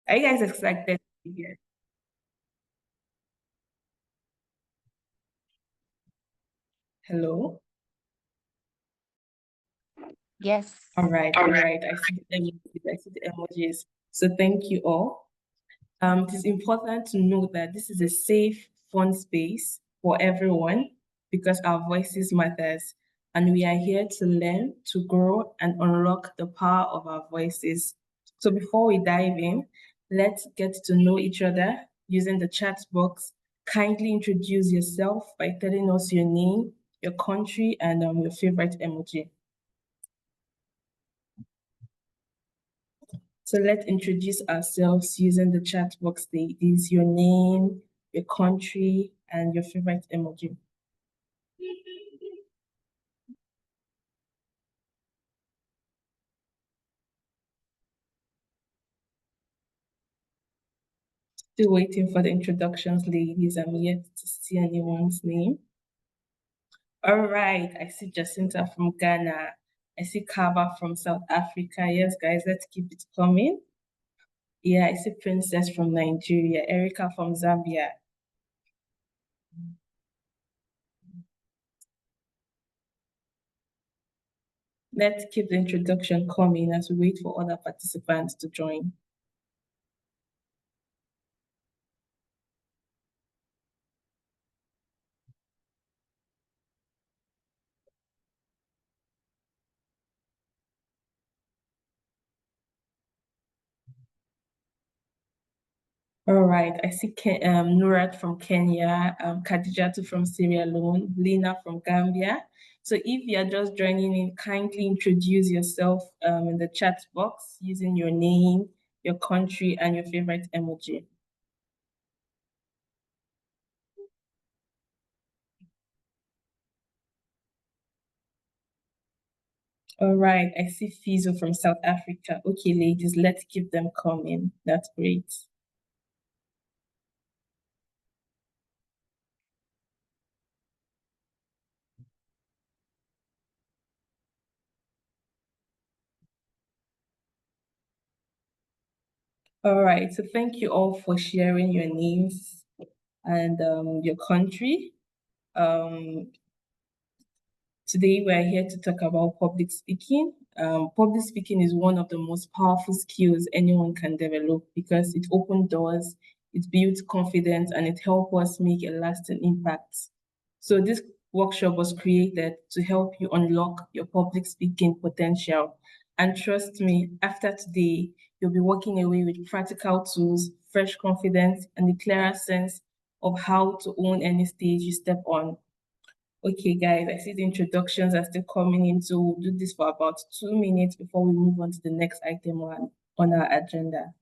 Are you guys excited to be here? Hello? Yes. All right, all right. I see the emojis. I see the emojis. So thank you all. It is important to know that this is a safe, fun space for everyone because our voices matters, and we are here to learn, to grow, and unlock the power of our voices. So before we dive in, let's get to know each other using the chat box. Kindly introduce yourself by telling us your name, your country, and your favorite emoji. So let's introduce ourselves using the chat box. There is your name, your country, and your favorite emoji. Still waiting for the introductions, ladies. I'm yet to see anyone's name. All right, I see Jacinta from Ghana. I see Kava from South Africa. Yes, guys, let's keep it coming. Yeah, I see Princess from Nigeria, Erica from Zambia. Let's keep the introduction coming as we wait for other participants to join. All right, I see Nurat from Kenya, Khadijatu from Sierra Leone, Lena from Gambia. So if you are just joining in, kindly introduce yourself in the chat box using your name, your country, and your favorite emoji. All right, I see Fizo from South Africa. Okay, ladies, let's keep them coming. That's great. All right, so thank you all for sharing your names and your country. Um, Today, we're here to talk about public speaking. Public speaking is one of the most powerful skills anyone can develop because it opens doors, it builds confidence, and it helps us make a lasting impact. So, this workshop was created to help you unlock your public speaking potential. And trust me, after today, you'll be walking away with practical tools, fresh confidence, and a clearer sense of how to own any stage you step on. Okay, guys, I see the introductions are still coming in, so we'll do this for about 2 minutes before we move on to the next item on our agenda.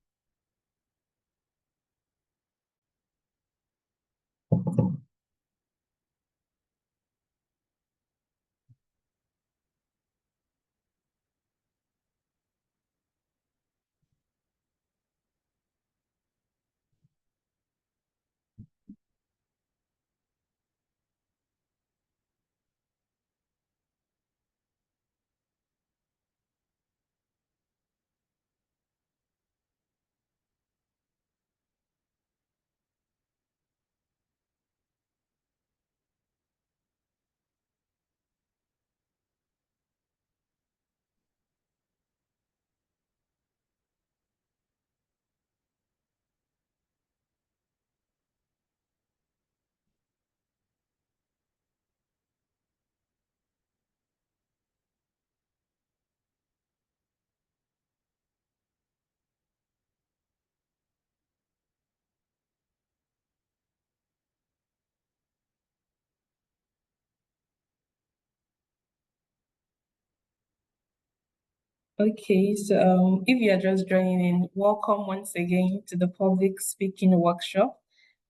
Okay, so if you are just joining in, welcome once again to the public speaking workshop,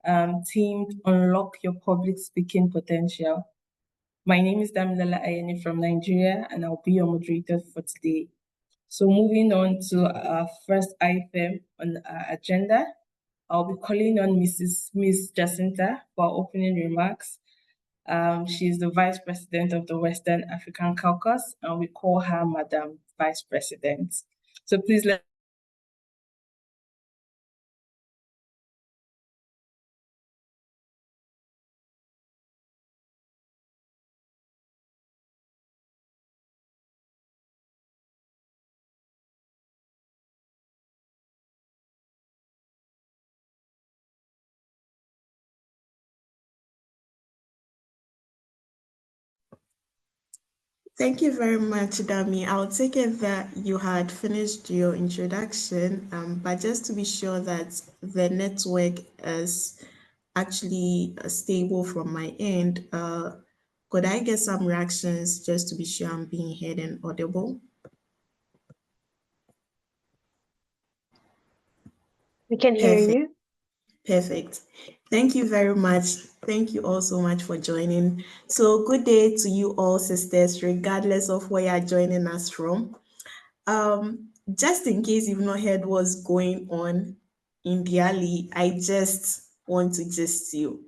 themed Unlock Your Public Speaking Potential. My name is Damilala Ayeni from Nigeria, and I'll be your moderator for today. So moving on to our first item on our agenda, I'll be calling on Miss Jacinta for opening remarks. She's the Vice President of the Western African Caucus, and we call her Madam Vice President. So please let Thank you very much, Dami. I'll take it that you had finished your introduction, but just to be sure that the network is actually stable from my end, could I get some reactions just to be sure I'm being heard and audible? We can hear Perfect. you. Perfect. Thank you very much. Thank you all so much for joining. So, good day to you all, sisters, regardless of where you're joining us from. Just in case you've not heard what's going on in the alley, I just want to gist you.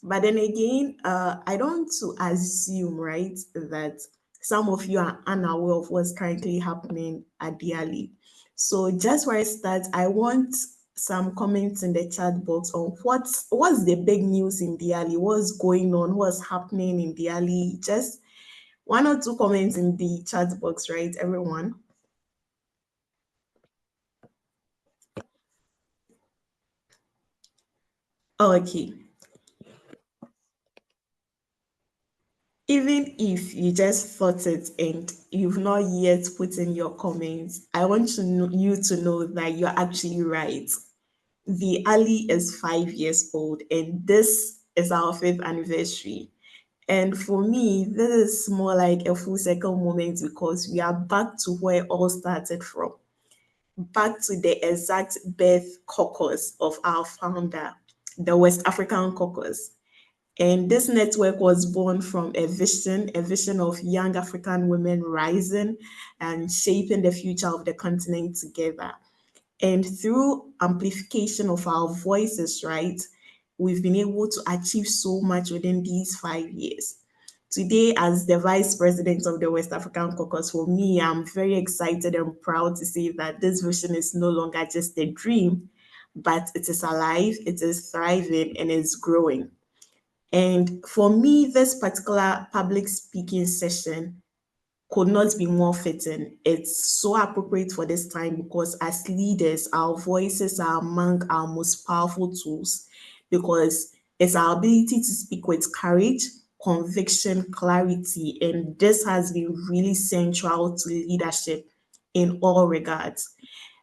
But then again, I don't want to assume, right, that some of you are unaware of what's currently happening at the alley. So just where I start, I want some comments in the chat box on what's the big news in the alley, what's going on, what's happening in the alley. Just one or two comments in the chat box, right, everyone? Okay. Even if you just thought it and you've not yet put in your comments, I want you to know that you're actually right. The Ali is 5 years old, and this is our fifth anniversary. And for me, this is more like a full circle moment because we are back to where it all started from, back to the exact birth caucus of our founder, the West African caucus. And this network was born from a vision of young African women rising and shaping the future of the continent together. And through amplification of our voices, right, we've been able to achieve so much within these 5 years. Today, as the vice president of the West African Caucus, for me, I'm very excited and proud to say that this vision is no longer just a dream, but it is alive, it is thriving, and it's growing. And for me, this particular public speaking session could not be more fitting. It's so appropriate for this time because as leaders, our voices are among our most powerful tools because it's our ability to speak with courage, conviction, clarity, and this has been really central to leadership in all regards.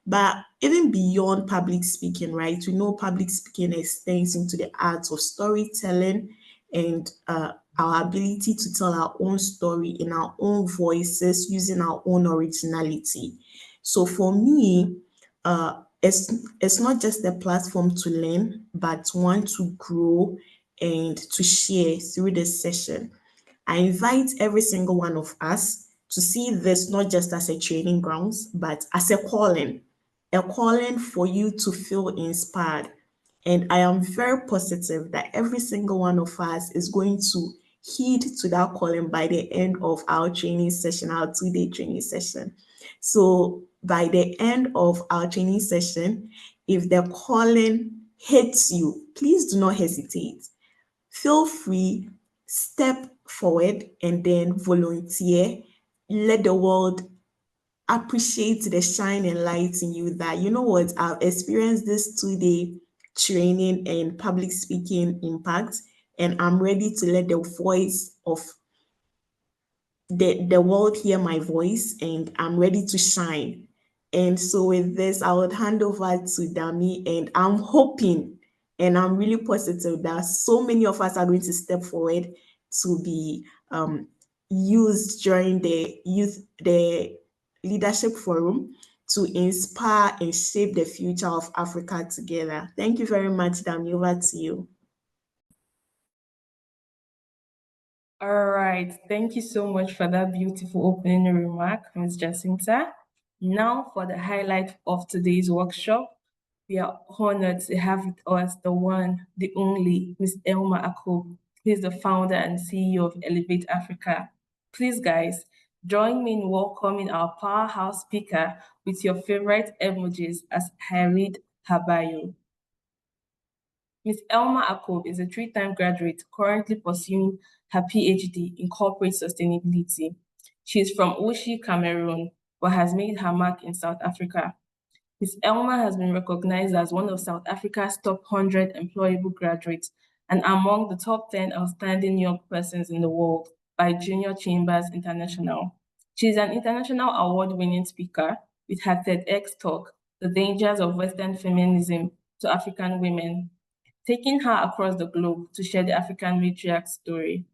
But even beyond public speaking, right? We know public speaking extends into the art of storytelling and our ability to tell our own story in our own voices using our own originality. So for me, it's not just a platform to learn, but one to grow and to share through this session. I invite every single one of us to see this not just as a training grounds, but as a calling for you to feel inspired. And I am very positive that every single one of us is going to heed to that calling by the end of our training session, our 2 day training session. So by the end of our training session, if the calling hits you, please do not hesitate. Feel free, step forward and then volunteer. Let the world appreciate the shine and light in you that, you know what, I've experienced this 2 day training and public speaking impact, and I'm ready to let the voice of the world hear my voice and I'm ready to shine. And so with this, I would hand over to Dami, and I'm hoping and I'm really positive that so many of us are going to step forward to be used during the leadership forum to inspire and shape the future of Africa together. Thank you very much, Dami. Over to you. All right. Thank you so much for that beautiful opening remark, Ms. Jacinta. Now, for the highlight of today's workshop, we are honored to have with us the one, the only, Ms. Elma Akob, who is the founder and CEO of Elevate Africa. Please, guys, join me in welcoming our powerhouse speaker with your favorite emojis as I read her bio. Ms. Elma Akob is a three-time graduate currently pursuing her PhD in corporate sustainability. She is from Oshie, Cameroon, but has made her mark in South Africa. Ms. Elma has been recognized as one of South Africa's top 100 employable graduates and among the top 10 outstanding young persons in the world by Junior Chambers International. She is an international award-winning speaker with her TEDx Talk, The Dangers of Western Feminism to African Women, taking her across the globe to share the African matriarch story.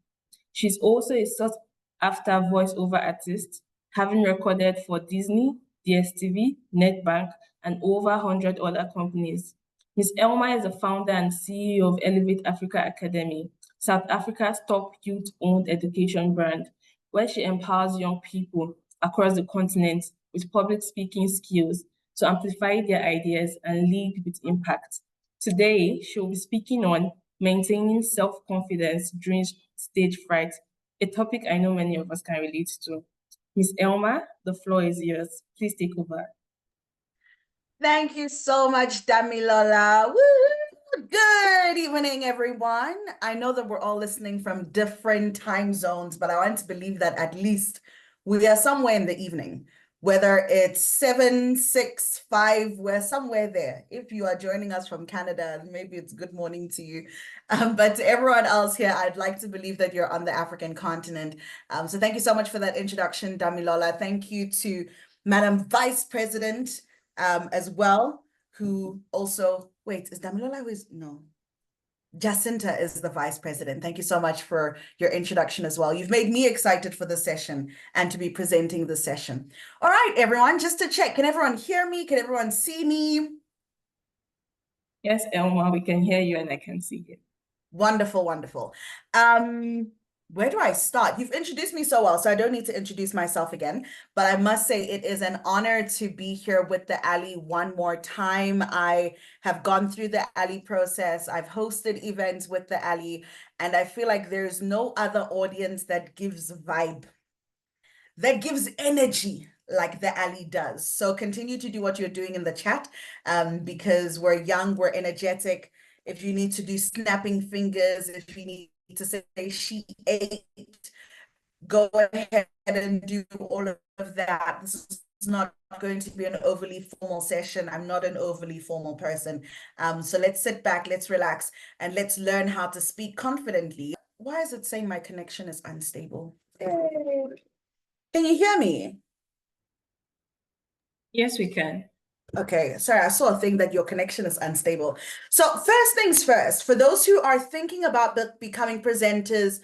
She's also a sought-after voiceover artist, having recorded for Disney, DSTV, Nedbank, and over 100 other companies. Ms. Elma is the founder and CEO of Elevate Africa Academy, South Africa's top youth-owned education brand, where she empowers young people across the continent with public speaking skills to amplify their ideas and lead with impact. Today, she'll be speaking on maintaining self-confidence during stage fright, a topic I know many of us can relate to. Ms. Elma, the floor is yours. Please take over. Thank you so much, Damilola. Woo! Good evening, everyone. I know that we're all listening from different time zones, but I want to believe that at least we are somewhere in the evening. Whether it's 7, 6, 5, we're somewhere there. If you are joining us from Canada, maybe it's good morning to you. But to everyone else here, I'd like to believe that you're on the African continent. So thank you so much for that introduction, Damilola. Thank you to Madam Vice President as well, who also, wait, is Damilola no. Jacinta is the vice president. Thank you so much for your introduction as well. You've made me excited for the session and to be presenting the session. All right, everyone, just to check, can everyone hear me? Can everyone see me? Yes, Elma, we can hear you and I can see you. Wonderful, wonderful. Where do I start? You've introduced me so well, so I don't need to introduce myself again, but I must say it is an honor to be here with the ALI one more time. I have gone through the ALI process. I've hosted events with the ALI, and I feel like there's no other audience that gives vibe, that gives energy like the ALI does. So continue to do what you're doing in the chat because we're young, we're energetic. If you need to do snapping fingers, if you need to say she ate, go ahead and do all of that. This is not going to be an overly formal session. I'm not an overly formal person. So let's sit back, let's relax, and let's learn how to speak confidently. Why is it saying my connection is unstable? Can you hear me? Yes, we can. Okay, sorry, I saw a thing that your connection is unstable. So first things first, for those who are thinking about becoming presenters,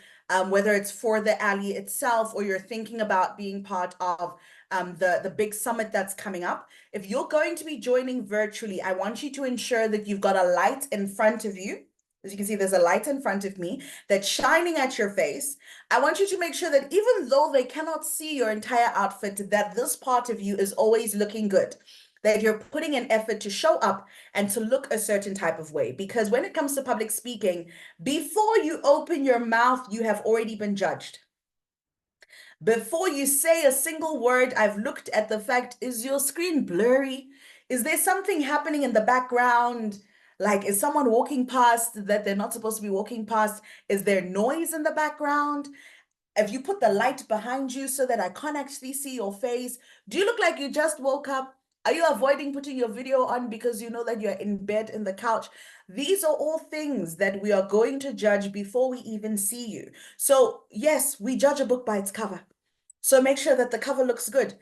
whether it's for the ALI itself or you're thinking about being part of the big summit that's coming up, if you're going to be joining virtually, I want you to ensure that you've got a light in front of you. As you can see, there's a light in front of me that's shining at your face. I want you to make sure that even though they cannot see your entire outfit, that this part of you is always looking good, that you're putting an effort to show up and to look a certain type of way. Because when it comes to public speaking, before you open your mouth, you have already been judged. Before you say a single word, I've looked at the fact, is your screen blurry? Is there something happening in the background? Like, is someone walking past that they're not supposed to be walking past? Is there noise in the background? If you put the light behind you so that I can't actually see your face, do you look like you just woke up? Are you avoiding putting your video on because you know that you're in bed in the couch? These are all things that we are going to judge before we even see you. So yes, we judge a book by its cover. So make sure that the cover looks good.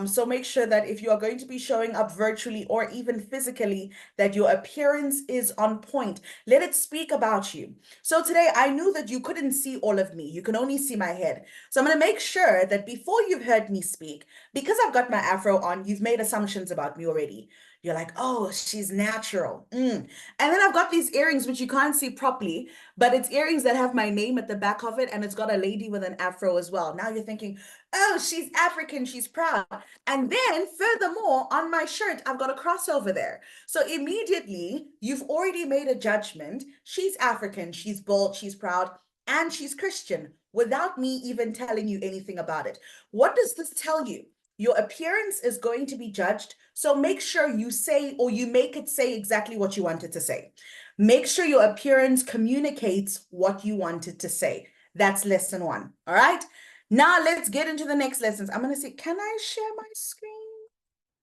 So make sure that if you are going to be showing up virtually or even physically, that your appearance is on point. Let it speak about you. So today I knew that you couldn't see all of me. You can only see my head. So I'm going to make sure that before you've heard me speak, because I've got my afro on, you've made assumptions about me already. You're like, oh, she's natural. And then I've got these earrings, which you can't see properly, but it's earrings that have my name at the back of it, and it's got a lady with an afro as well. Now you're thinking, oh, she's African, she's proud. And then furthermore, on my shirt, I've got a crossover there. So immediately, you've already made a judgment. She's African, she's bold, she's proud, and she's Christian, without me even telling you anything about it. What does this tell you? Your appearance is going to be judged, so make sure you say, or you make it say exactly what you wanted to say. Make sure your appearance communicates what you wanted to say. That's lesson 1, all right? Now let's get into the next lessons. I'm gonna say, can I share my screen?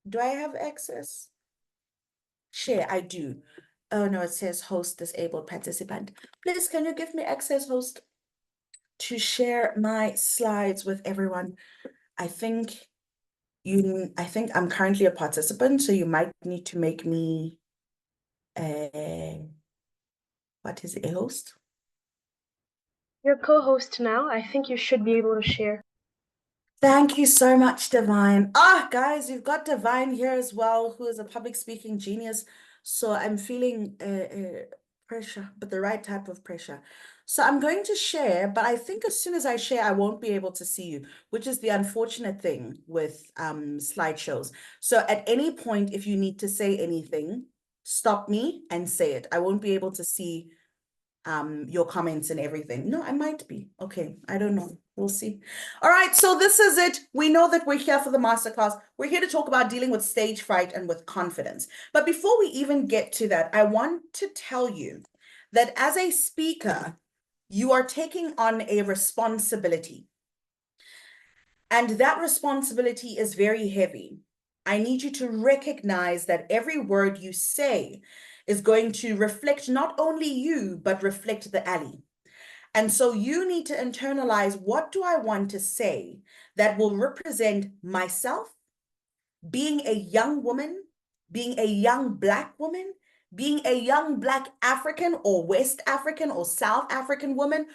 Do I have access? Share, I do. Oh no, it says host disabled participant. Please, can you give me access, host? to share my slides with everyone. I think I'm currently a participant, so you might need to make me what is it, a host? You're co-host now. I think you should be able to share. Thank you so much, Divine. Guys, you've got Divine here as well, who is a public speaking genius. So I'm feeling pressure, but the right type of pressure. So I'm going to share, but I think as soon as I share, I won't be able to see you, which is the unfortunate thing with slideshows. So at any point, if you need to say anything, stop me and say it. I won't be able to see your comments and everything. No, I might be. Okay, I don't know. We'll see. All right, so this is it. We know that we're here for the masterclass. We're here to talk about dealing with stage fright and with confidence. But before we even get to that, I want to tell you that as a speaker, you are taking on a responsibility. And that responsibility is very heavy. I need you to recognize that every word you say is going to reflect not only you, but reflect the alley. And so you need to internalize, what do I want to say that will represent myself, being a young woman, being a young Black woman, being a young Black African or West African or South African woman.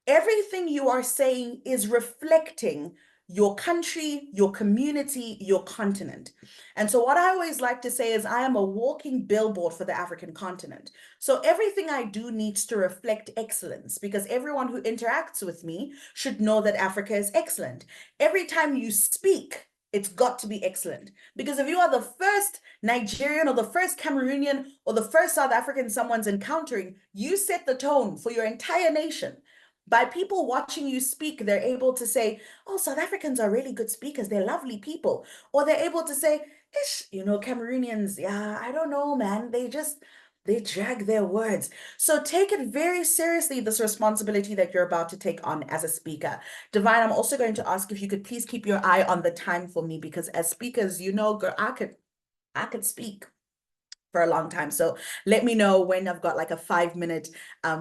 Everything you are saying is reflecting your country, your community, your continent. And so what I always like to say is I am a walking billboard for the African continent. So everything I do needs to reflect excellence, because everyone who interacts with me should know that Africa is excellent. Every time you speak, it's got to be excellent. Because if you are the first Nigerian or the first Cameroonian or the first South African someone's encountering, you set the tone for your entire nation. By people watching you speak, they're able to say, oh, South Africans are really good speakers. They're lovely people. Or they're able to say, ish, Cameroonians, yeah, I don't know, man. They drag their words. So take it very seriously, this responsibility that you're about to take on as a speaker. Divine, I'm also going to ask if you could please keep your eye on the time for me, because as speakers, girl, I could speak for a long time. So let me know when I've got like a 5-minute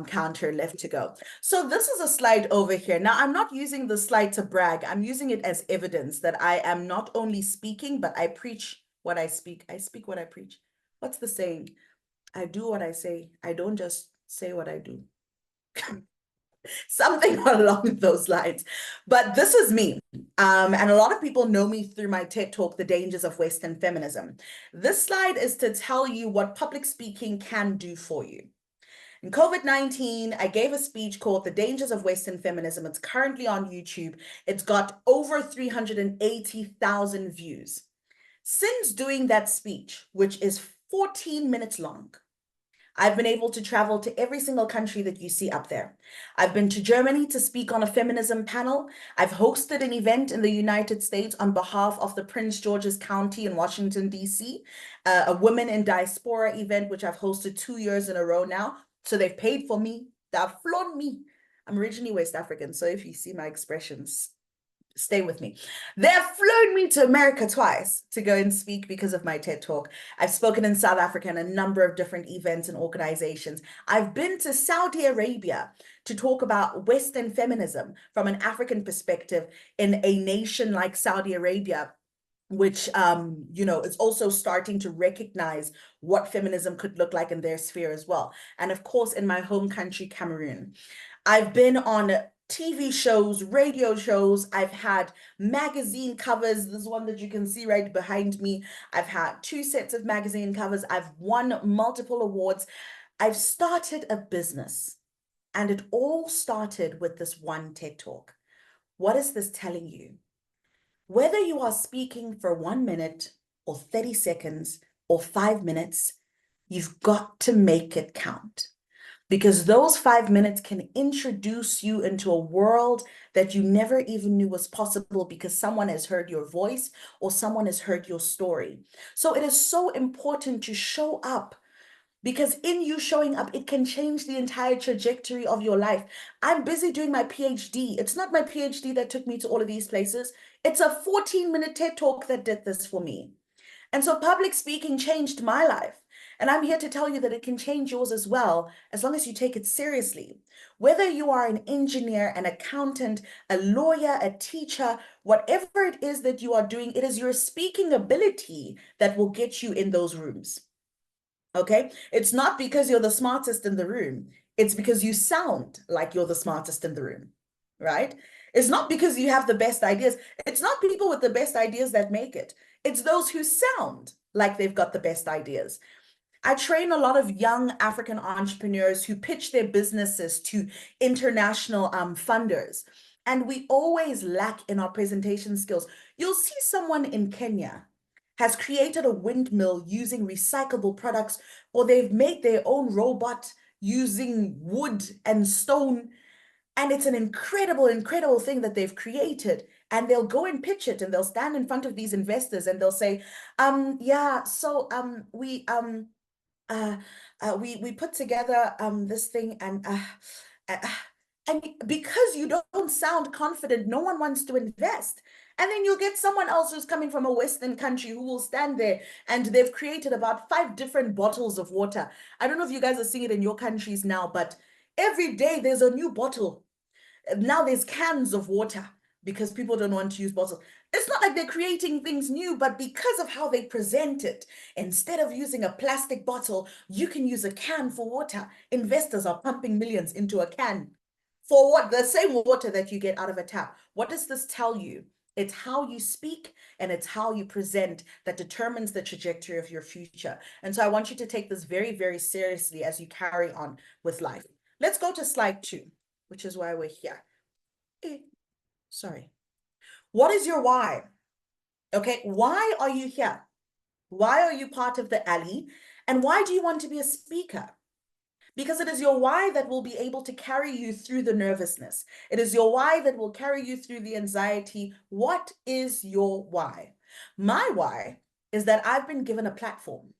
counter left to go. So this is a slide over here. Now, I'm not using the slide to brag. I'm using it as evidence that I am not only speaking, but I preach what I speak. I speak what I preach. What's the saying? I do what I say. I don't just say what I do. Something along those lines. But this is me. And a lot of people know me through my TED Talk, The Dangers of Western Feminism. This slide is to tell you what public speaking can do for you. In COVID-19, I gave a speech called The Dangers of Western Feminism. It's currently on YouTube. It's got over 380,000 views. Since doing that speech, which is 14 minutes long, I've been able to travel to every single country that you see up there. I've been to Germany to speak on a feminism panel. I've hosted an event in the United States on behalf of the Prince George's County in Washington, D.C., a Women in Diaspora event, which I've hosted 2 years in a row now. So they've paid for me. They've flown me. I'm originally West African, so if you see my expressions, stay with me. They've flown me to America twice to go and speak because of my TED Talk. I've spoken in South Africa in a number of different events and organizations. I've been to Saudi Arabia to talk about Western feminism from an African perspective in a nation like Saudi Arabia, which, is also starting to recognize what feminism could look like in their sphere as well. And of course, in my home country, Cameroon. I've been on TV shows, radio shows. I've had magazine covers. This one that you can see right behind me. I've had 2 sets of magazine covers. I've won multiple awards. I've started a business, and it all started with this one TED Talk. What is this telling you? Whether you are speaking for 1 minute or 30 seconds or 5 minutes, you've got to make it count. Because those 5 minutes can introduce you into a world that you never even knew was possible, because someone has heard your voice or someone has heard your story. So it is so important to show up, because in you showing up, it can change the entire trajectory of your life. I'm busy doing my PhD. It's not my PhD that took me to all of these places. It's a 14-minute TED Talk that did this for me. And so public speaking changed my life. And I'm here to tell you that it can change yours as well, as long as you take it seriously. Whether you are an engineer, an accountant, a lawyer, a teacher, whatever it is that you are doing, it is your speaking ability that will get you in those rooms. Okay? It's not because you're the smartest in the room. It's because you sound like you're the smartest in the room, right? It's not because you have the best ideas. It's not people with the best ideas that make it. It's those who sound like they've got the best ideas. I train a lot of young African entrepreneurs who pitch their businesses to international funders. And we always lack in our presentation skills. You'll see someone in Kenya has created a windmill using recyclable products, or they've made their own robot using wood and stone. And it's an incredible, incredible thing that they've created. And they'll go and pitch it, and they'll stand in front of these investors and they'll say, yeah, so we put together this thing, and because you don't sound confident, no one wants to invest. And then you'll get someone else who's coming from a Western country who will stand there, and they've created about 5 different bottles of water. I don't know if you guys are seeing it in your countries now, but every day there's a new bottle. Now there's cans of water because people don't want to use bottles. It's not like they're creating things new, but because of how they present it, instead of using a plastic bottle, you can use a can for water. Investors are pumping millions into a can. For what? The same water that you get out of a tap. What does this tell you? It's how you speak and it's how you present that determines the trajectory of your future. And so I want you to take this very, very seriously as you carry on with life. Let's go to slide 2, which is why we're here. Sorry. What is your why? Okay, why are you here? Why are you part of the alley? And why do you want to be a speaker? Because it is your why that will be able to carry you through the nervousness. It is your why that will carry you through the anxiety. What is your why? My why is that I've been given a platform.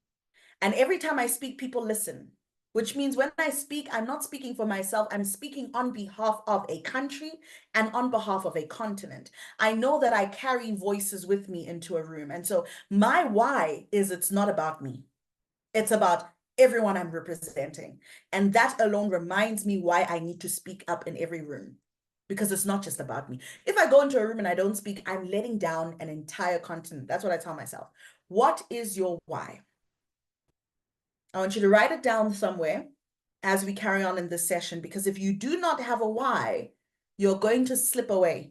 And every time I speak, people listen. Which means when I speak, I'm not speaking for myself. I'm speaking on behalf of a country and on behalf of a continent. I know that I carry voices with me into a room. And so my why is it's not about me. It's about everyone I'm representing. And that alone reminds me why I need to speak up in every room. Because it's not just about me. If I go into a room and I don't speak, I'm letting down an entire continent. That's what I tell myself. What is your why? I want you to write it down somewhere as we carry on in this session, because if you do not have a why, you're going to slip away.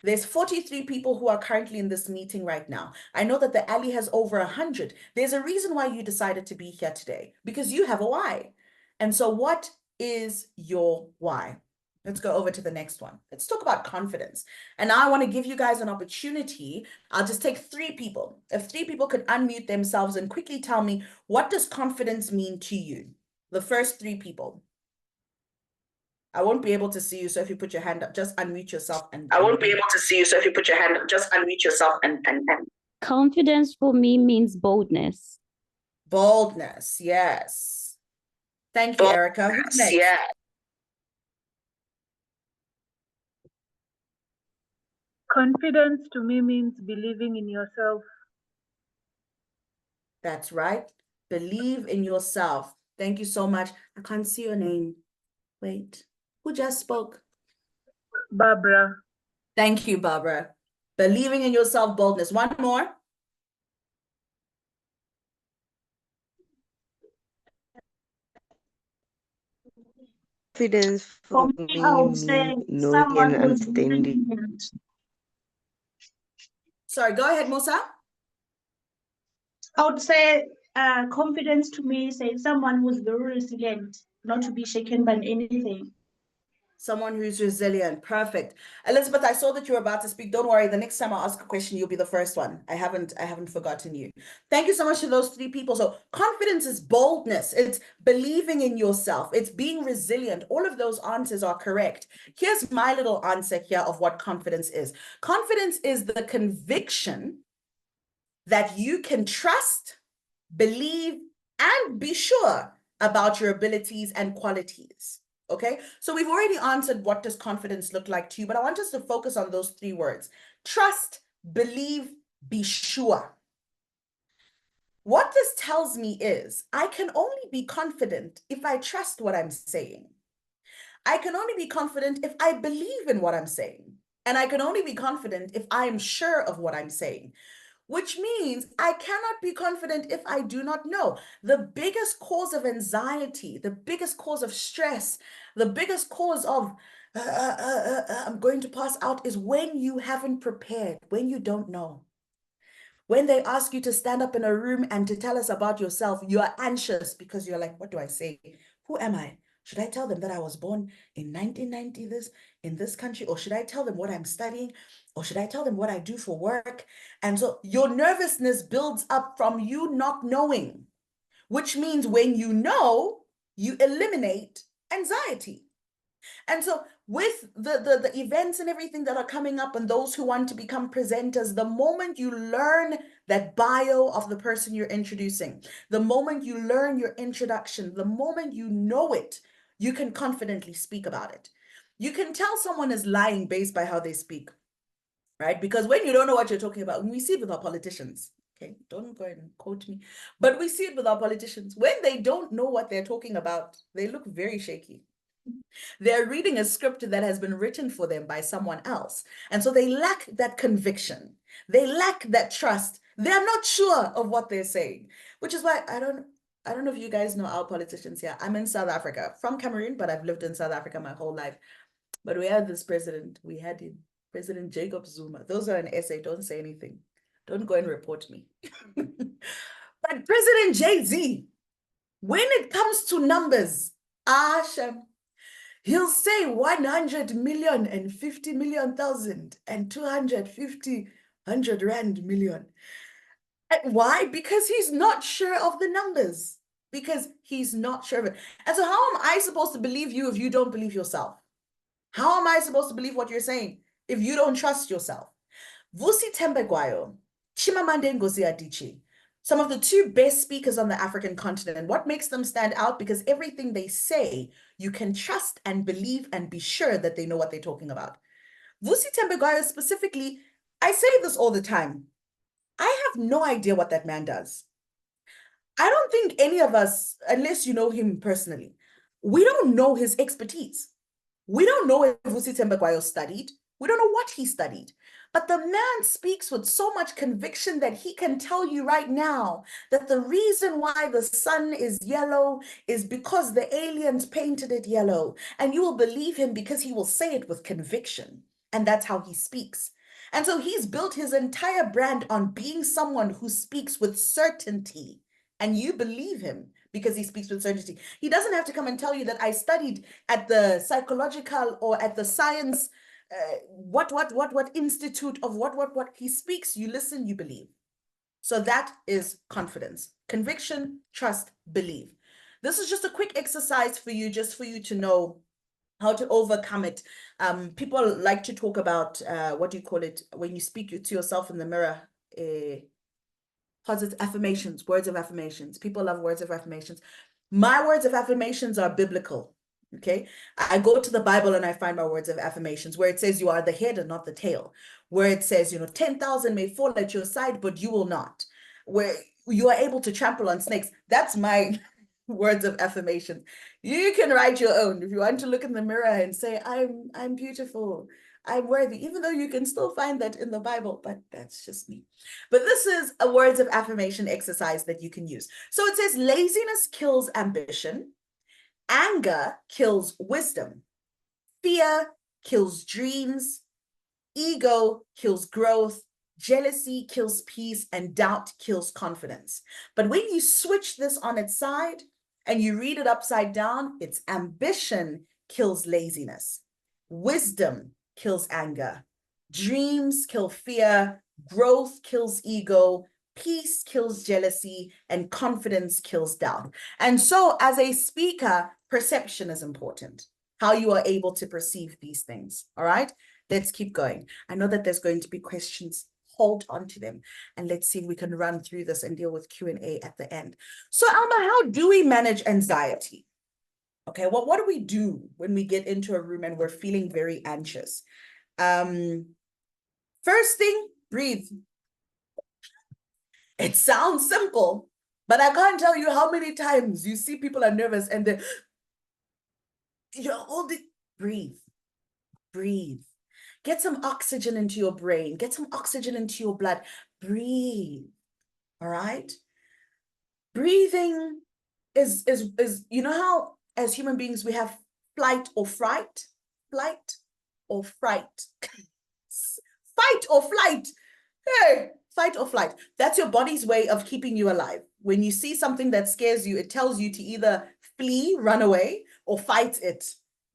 There's 43 people who are currently in this meeting right now. I know that the alley has over 100. There's a reason why you decided to be here today, because you have a why. And so what is your why? Let's go over to the next one. Let's talk about confidence. And now I want to give you guys an opportunity. I'll just take 3 people. If 3 people could unmute themselves and quickly tell me, what does confidence mean to you? The first 3 people. I won't be able to see you, so if you put your hand up, just unmute yourself. I won't be able to see you, so if you put your hand up, just unmute yourself and. Confidence for me means boldness. Boldness, yes. Thank you, Erica. Who's next? Yeah. Confidence to me means believing in yourself. That's right. Believe in yourself. Thank you so much. I can't see your name. Wait, who just spoke? Barbara. Thank you, Barbara. Believing in yourself, boldness. One more. Confidence for me means knowing and understanding. Sorry, go ahead, Musa. I would say confidence to me is someone who's very resilient, not to be shaken by anything. Someone who's resilient. Perfect. Elizabeth, I saw that you were about to speak. Don't worry. The next time I ask a question, you'll be the first one. I haven't forgotten you. Thank you so much to those 3 people. So confidence is boldness. It's believing in yourself. It's being resilient. All of those answers are correct. Here's my little answer here of what confidence is. Confidence is the conviction that you can trust, believe, and be sure about your abilities and qualities. Okay, so we've already answered what does confidence look like to you, but I want us to focus on those 3 words. Trust, believe, be sure. What this tells me is I can only be confident if I trust what I'm saying. I can only be confident if I believe in what I'm saying. And I can only be confident if I am sure of what I'm saying, which means I cannot be confident if I do not know. The biggest cause of anxiety, the biggest cause of stress, the biggest cause of I'm going to pass out is when you haven't prepared, when you don't know. When they ask you to stand up in a room and to tell us about yourself, you're anxious because you're like, what do I say? Who am I? Should I tell them that I was born in 1990 in this country? Or should I tell them what I'm studying? Or should I tell them what I do for work? And so your nervousness builds up from you not knowing, which means when you know, you eliminate anxiety. And so with the events and everything that are coming up and those who want to become presenters, the moment you learn that bio of the person you're introducing, the moment you learn your introduction, the moment you know it, you can confidently speak about it. You can tell someone is lying based by how they speak, right? Because when you don't know what you're talking about, and we see it with our politicians, okay, don't go and quote me, but we see it with our politicians. When they don't know what they're talking about, they look very shaky. They're reading a script that has been written for them by someone else. And so they lack that conviction. They lack that trust. They're not sure of what they're saying, which is why I don't know if you guys know our politicians here. I'm in South Africa, from Cameroon, but I've lived in South Africa my whole life. But we had this president, we had him, President Jacob Zuma. Those are an essay, don't say anything. Don't go and report me. But President Jay-Z, when it comes to numbers, Shem, he'll say 100 million and 50 million thousand and 250 100 rand million. And why? Because he's not sure of the numbers. Because he's not sure of it. And so how am I supposed to believe you if you don't believe yourself? How am I supposed to believe what you're saying if you don't trust yourself? Vusi Tembegwayo, Chimamanda Ngozi Adichie, some of the two best speakers on the African continent. And what makes them stand out? Because everything they say, you can trust and believe and be sure that they know what they're talking about. Vusi Tembegwayo specifically, I say this all the time. I have no idea what that man does. I don't think any of us, unless you know him personally, we don't know his expertise. We don't know if Vusi Tembegwayo studied. We don't know what he studied. But the man speaks with so much conviction that he can tell you right now that the reason why the sun is yellow is because the aliens painted it yellow. And you will believe him because he will say it with conviction. And that's how he speaks. And so he's built his entire brand on being someone who speaks with certainty. And you believe him because he speaks with certainty. He doesn't have to come and tell you that I studied at the psychological or at the science what institute of what. He speaks, you listen, you believe. So that is confidence, conviction, trust, believe. This is just a quick exercise for you, just for you to know how to overcome it. People like to talk about what do you call it when you speak to yourself in the mirror? Positive affirmations, words of affirmations. People love words of affirmations. My words of affirmations are biblical. Okay, I go to the Bible and I find my words of affirmations where it says you are the head and not the tail, where it says, 10,000 may fall at your side, but you will not, where you are able to trample on snakes. That's my words of affirmation. You can write your own. If you want to look in the mirror and say, I'm beautiful, I'm worthy, even though you can still find that in the Bible, but that's just me. But this is a words of affirmation exercise that you can use. So it says laziness kills ambition. Anger kills wisdom. Fear kills dreams. Ego kills growth. Jealousy kills peace, and doubt kills confidence. But when you switch this on its side and you read it upside down, it's ambition kills laziness. Wisdom kills anger. Dreams kill fear. Growth kills ego. Peace kills jealousy, and confidence kills doubt. And so as a speaker, perception is important. How you are able to perceive these things. All right, let's keep going. I know that there's going to be questions. Hold on to them. And let's see if we can run through this and deal with Q&A at the end. So Elma, how do we manage anxiety? Okay, well, what do we do when we get into a room and we're feeling very anxious? First thing, breathe. It sounds simple, But I can't tell you how many times you see people are nervous and you're holding, breathe, breathe. Get some oxygen into your brain, get some oxygen into your blood, breathe, all right? Breathing is, you know how as human beings we have flight or fright? Flight or fright? Fight or flight. Hey, fight or flight. That's your body's way of keeping you alive. When you see something that scares you, it tells you to either flee, run away, or fight it,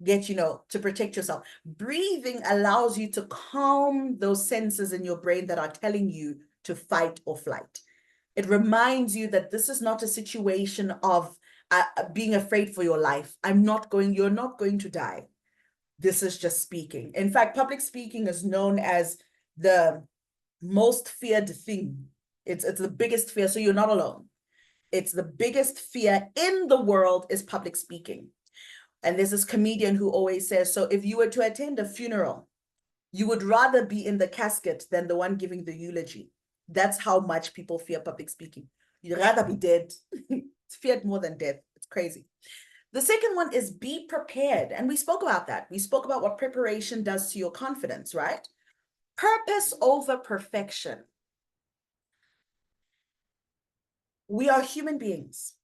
to protect yourself. Breathing allows you to calm those senses in your brain that are telling you to fight or flight. It reminds you that this is not a situation of being afraid for your life. You're not going to die. This is just speaking. In fact, public speaking is known as the most feared thing. It's the biggest fear, so you're not alone. It's the biggest fear in the world is public speaking. And there's this comedian who always says, so if you were to attend a funeral, you would rather be in the casket than the one giving the eulogy. That's how much people fear public speaking. You'd rather be dead. It's feared more than death. It's crazy. The second one is be prepared. And we spoke about that. We spoke about what preparation does to your confidence, right? Purpose over perfection. We are human beings.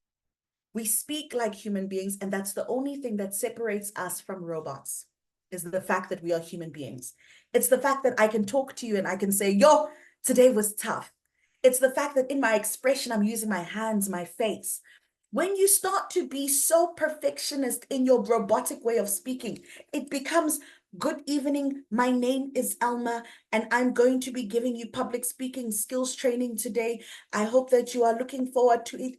We speak like human beings, and that's the only thing that separates us from robots, is the fact that we are human beings. It's the fact that I can talk to you and I can say, yo, today was tough. It's the fact that in my expression, I'm using my hands, my face. When you start to be so perfectionist in your robotic way of speaking, it becomes, good evening, my name is Elma, and I'm going to be giving you public speaking skills training today. I hope that you are looking forward to it.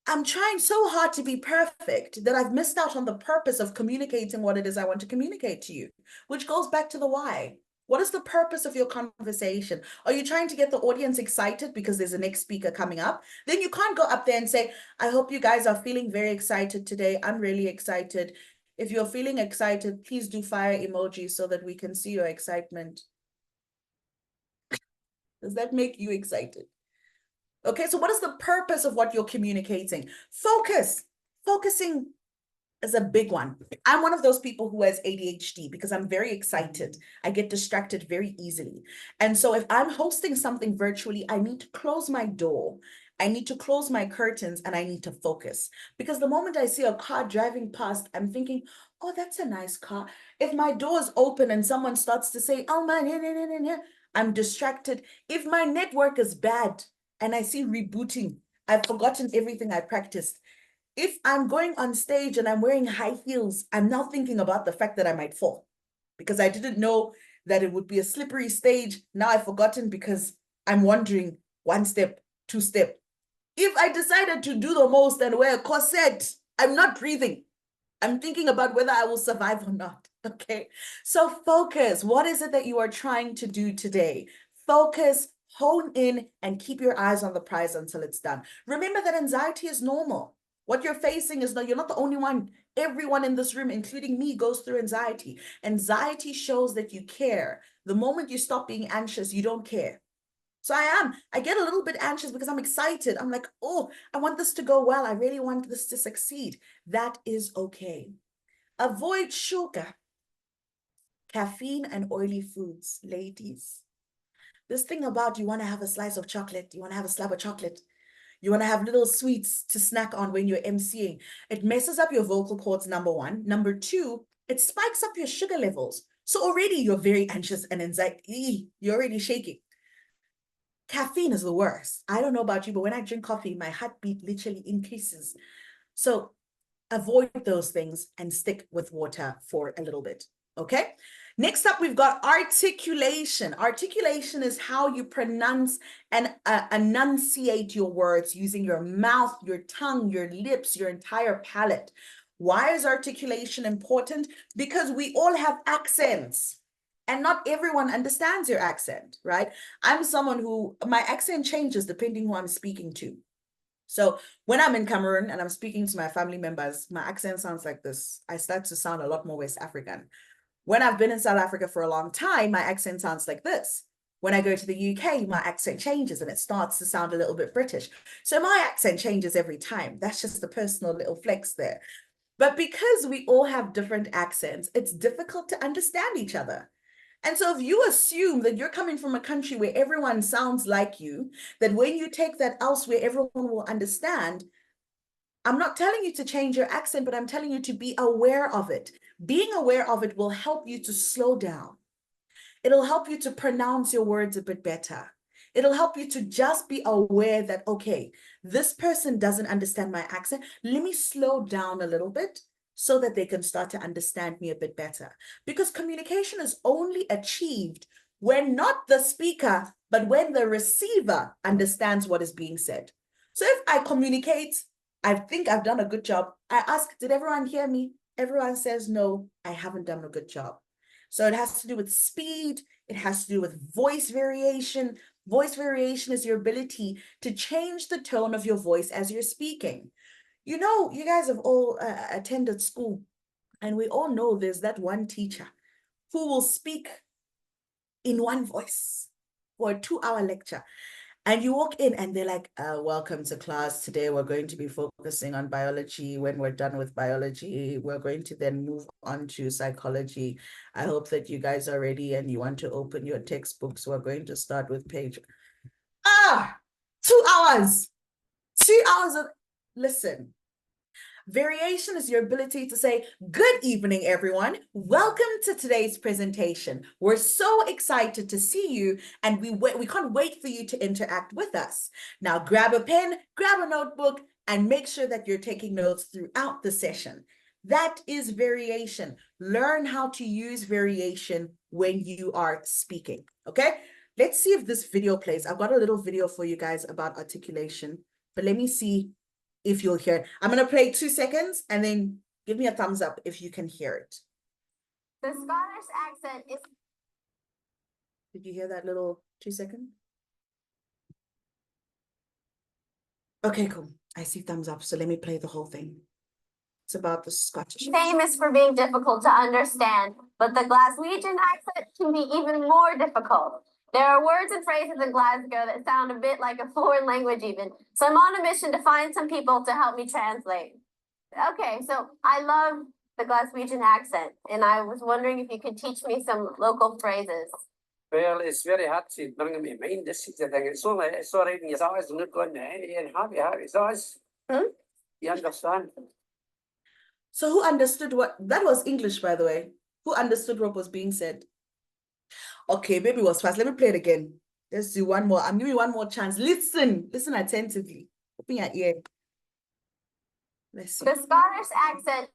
I'm trying so hard to be perfect that I've missed out on the purpose of communicating what it is I want to communicate to you, which goes back to the why. What is the purpose of your conversation? Are you trying to get the audience excited because there's a next speaker coming up? Then you can't go up there and say, I hope you guys are feeling very excited today. I'm really excited. If you're feeling excited, please do fire emojis so that we can see your excitement. Does that make you excited? Okay, so what is the purpose of what you're communicating? Focusing is a big one. I'm one of those people who has ADHD because I'm very excited. I get distracted very easily. And so if I'm hosting something virtually, I need to close my door. I need to close my curtains and I need to focus. Because the moment I see a car driving past, I'm thinking, oh, that's a nice car. If my door is open and someone starts to say, oh man, I'm distracted. If my network is bad, and I see rebooting, I've forgotten everything I practiced. If I'm going on stage and I'm wearing high heels, I'm now thinking about the fact that I might fall because I didn't know that it would be a slippery stage. Now I've forgotten because I'm wondering 1 step, 2 step. If I decided to do the most and wear a corset, I'm not breathing. I'm thinking about whether I will survive or not, okay? So focus. What is it that you are trying to do today? Focus, hone in, and keep your eyes on the prize until it's done. Remember that anxiety is normal. What you're facing is you're not the only one. Everyone in this room, including me, goes through anxiety. Anxiety shows that you care. The moment you stop being anxious, you don't care. So I get a little bit anxious because I'm excited. I'm like, oh, I want this to go well. I really want this to succeed. That is okay. Avoid sugar, caffeine, and oily foods, ladies. This thing about you want to have a slice of chocolate, you want to have a slab of chocolate, you want to have little sweets to snack on when you're emceeing. It messes up your vocal cords, number one. Number two, it spikes up your sugar levels. So already you're very anxious and anxiety. You're already shaking. Caffeine is the worst. I don't know about you, but when I drink coffee, my heartbeat literally increases. So avoid those things and stick with water for a little bit, okay? Next up, we've got articulation. Articulation is how you pronounce and enunciate your words using your mouth, your tongue, your lips, your entire palate. Why is articulation important? Because we all have accents. And not everyone understands your accent, right? I'm someone who, my accent changes depending who I'm speaking to. So when I'm in Cameroon and I'm speaking to my family members, my accent sounds like this. I start to sound a lot more West African. When I've been in South Africa for a long time, my accent sounds like this. When I go to the UK, my accent changes and it starts to sound a little bit British. So my accent changes every time. That's just a personal little flex there. But because we all have different accents, it's difficult to understand each other. And so if you assume that you're coming from a country where everyone sounds like you, that when you take that elsewhere, everyone will understand, I'm not telling you to change your accent, but I'm telling you to be aware of it. Being aware of it will help you to slow down. It'll help you to pronounce your words a bit better. It'll help you to just be aware that, okay, this person doesn't understand my accent. Let me slow down a little bit so that they can start to understand me a bit better. Because communication is only achieved when not the speaker, but when the receiver understands what is being said. So if I communicate, I think I've done a good job. I ask, did everyone hear me? Everyone says, no, I haven't done a good job. So it has to do with speed. It has to do with voice variation. Voice variation is your ability to change the tone of your voice as you're speaking. You know, you guys have all attended school, and we all know there's that one teacher who will speak in one voice for a 2-hour lecture. And you walk in and they're like, welcome to class. Today we're going to be focusing on biology. When we're done with biology, we're going to then move on to psychology. I hope that you guys are ready and you want to open your textbooks. We're going to start with page. 2 hours. 2 hours of, listen. Variation is your ability to say, good evening, everyone. Welcome to today's presentation. We're so excited to see you, and we can't wait for you to interact with us. Now, grab a pen, grab a notebook, and make sure that you're taking notes throughout the session. That is variation. Learn how to use variation when you are speaking, okay? Let's see if this video plays. I've got a little video for you guys about articulation, but let me see if you'll hear it. I'm going to play 2 seconds and then give me a thumbs up if you can hear it. The Scottish accent is... Did you hear that little 2 second? Okay, cool. I see thumbs up. So let me play the whole thing. It's about the Scottish. Famous for being difficult to understand, but the Glaswegian accent can be even more difficult. There are words and phrases in Glasgow that sound a bit like a foreign language even. So I'm on a mission to find some people to help me translate. Okay, so I love the Glaswegian accent, and I was wondering if you could teach me some local phrases. Well, it's very hard to bring them in mind. This is the thing. It's only reading your eyes and not going to any and happy eyes. You understand? So who understood what that was English, by the way? Who understood what was being said? Okay, maybe it was fast. Let me play it again. Let's do one more. I'm giving you one more chance. Listen attentively. Open your ear. Let's see. The Scottish accent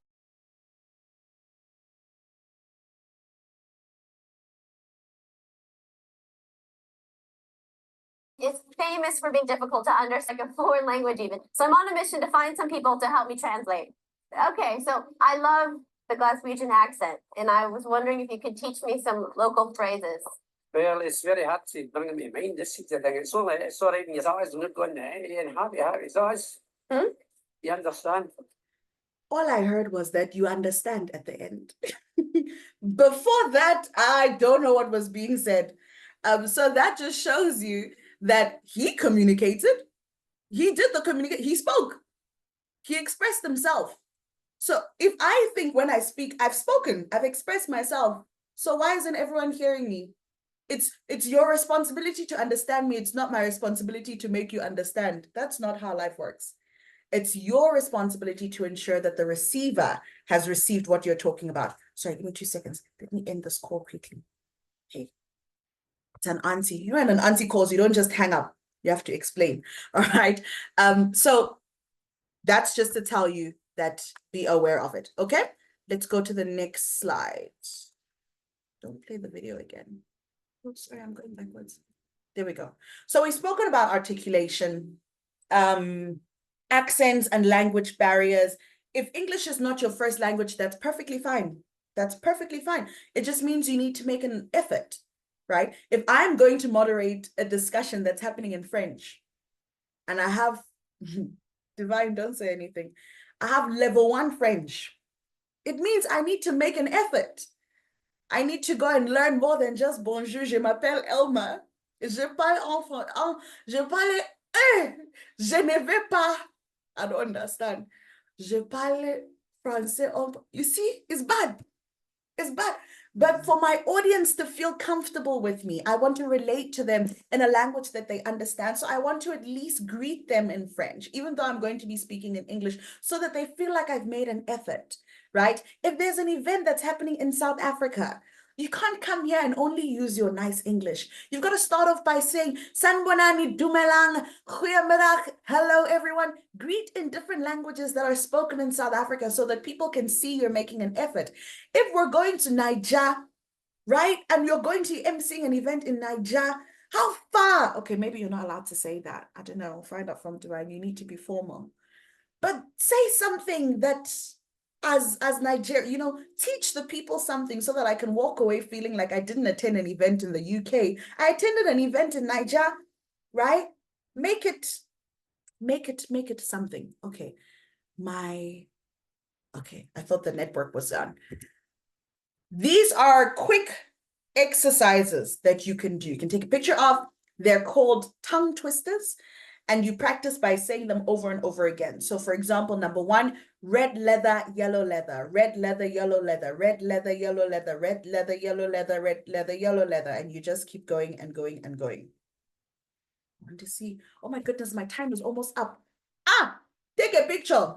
is famous for being difficult to understand, like a foreign language even. So I'm on a mission to find some people to help me translate. Okay, so I love the Glaswegian accent, and I was wondering if you could teach me some local phrases. Well, it's very hard to bring them in mind. This is the thing. It's only reading your eyes and not going to any and happy eyes. You understand? All I heard was that you understand at the end. Before that, I don't know what was being said. So that just shows you that he communicated. He did the communicate. He spoke. He expressed himself. So if I think when I speak, I've spoken, I've expressed myself. So why isn't everyone hearing me? It's your responsibility to understand me. It's not my responsibility to make you understand. That's not how life works. It's your responsibility to ensure that the receiver has received what you're talking about. Sorry, give me 2 seconds. Let me end this call quickly. Hey, it's an auntie. You know, when an auntie calls, you don't just hang up. You have to explain. All right. So that's just to tell you that be aware of it. Okay, let's go to the next slide. Don't play the video again. Oops, sorry, I'm going backwards. There we go. So we've spoken about articulation, accents and language barriers. If English is not your first language, that's perfectly fine. That's perfectly fine. It just means you need to make an effort, right? If I'm going to moderate a discussion that's happening in French, and I have, Divine, don't say anything. I have level 1 French. It means I need to make an effort. I need to go and learn more than just bonjour, je m'appelle Elma. Je parle je parle, je ne vais pas. I don't understand. Je parle français. You see, it's bad. It's bad. But for my audience to feel comfortable with me, I want to relate to them in a language that they understand. So I want to at least greet them in French, even though I'm going to be speaking in English, so that they feel like I've made an effort, right? If there's an event that's happening in South Africa, you can't come here and only use your nice English. You've got to start off by saying, Sanbonani Dumelang, Goeiemiddag, hello everyone. Greet in different languages that are spoken in South Africa so that people can see you're making an effort. If we're going to Niger, right, and you're going to emceeing an event in Niger, how far? Okay, maybe you're not allowed to say that. I don't know. Find out from Dubai. You need to be formal. But say something that as Nigeria, you know, teach the people something so that I can walk away feeling like I didn't attend an event in the UK. I attended an event in Niger, right? Make it something. Okay. Okay, I thought the network was done. These are quick exercises that you can do. You can take a picture of. They're called tongue twisters, and you practice by saying them over and over again. So for example, number 1, red leather, yellow leather, red leather, yellow leather, red leather, yellow leather, red leather, yellow leather, red leather, yellow leather, and you just keep going and going and going. I want to see, oh my goodness, my time is almost up. Take a picture.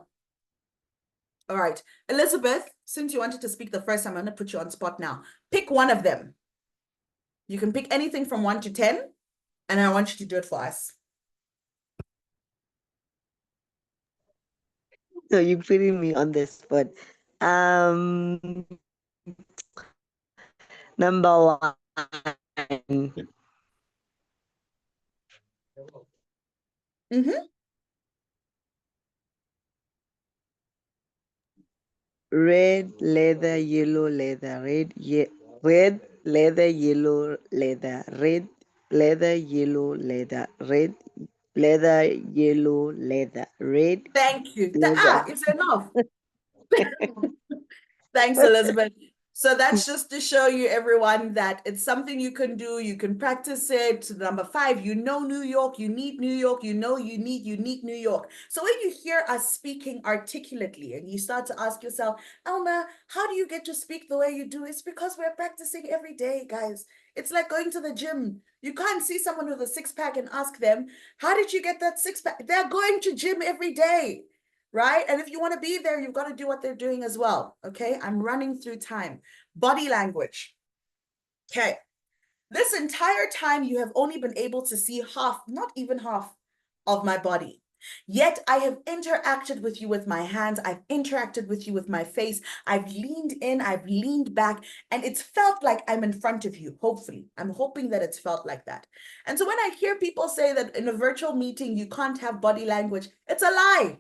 All right, Elizabeth, since you wanted to speak the first time, I'm going to put you on spot now. Pick one of them. You can pick anything from 1 to 10, and I want you to do it for us. So you're putting me on the spot. Number 1. Red leather, yellow leather, red leather, yellow leather, red leather, yellow leather, red leather, yellow leather, red. Thank you. Leather. It's enough. Thanks, Elizabeth. So that's just to show you, everyone, that it's something you can do. You can practice it. Number 5, you know New York, you need New York, you know you need unique New York. So when you hear us speaking articulately and you start to ask yourself, Elma, how do you get to speak the way you do? It's because we're practicing every day, guys. It's like going to the gym. You can't see someone with a 6-pack and ask them, how did you get that 6-pack? They're going to gym every day. Right? And if you want to be there, you've got to do what they're doing as well. Okay. I'm running through time. Body language. Okay. This entire time, you have only been able to see half, not even half of my body. Yet I have interacted with you with my hands. I've interacted with you with my face. I've leaned in, I've leaned back, and it's felt like I'm in front of you. Hopefully, I'm hoping that it's felt like that. And so when I hear people say that in a virtual meeting, you can't have body language, it's a lie.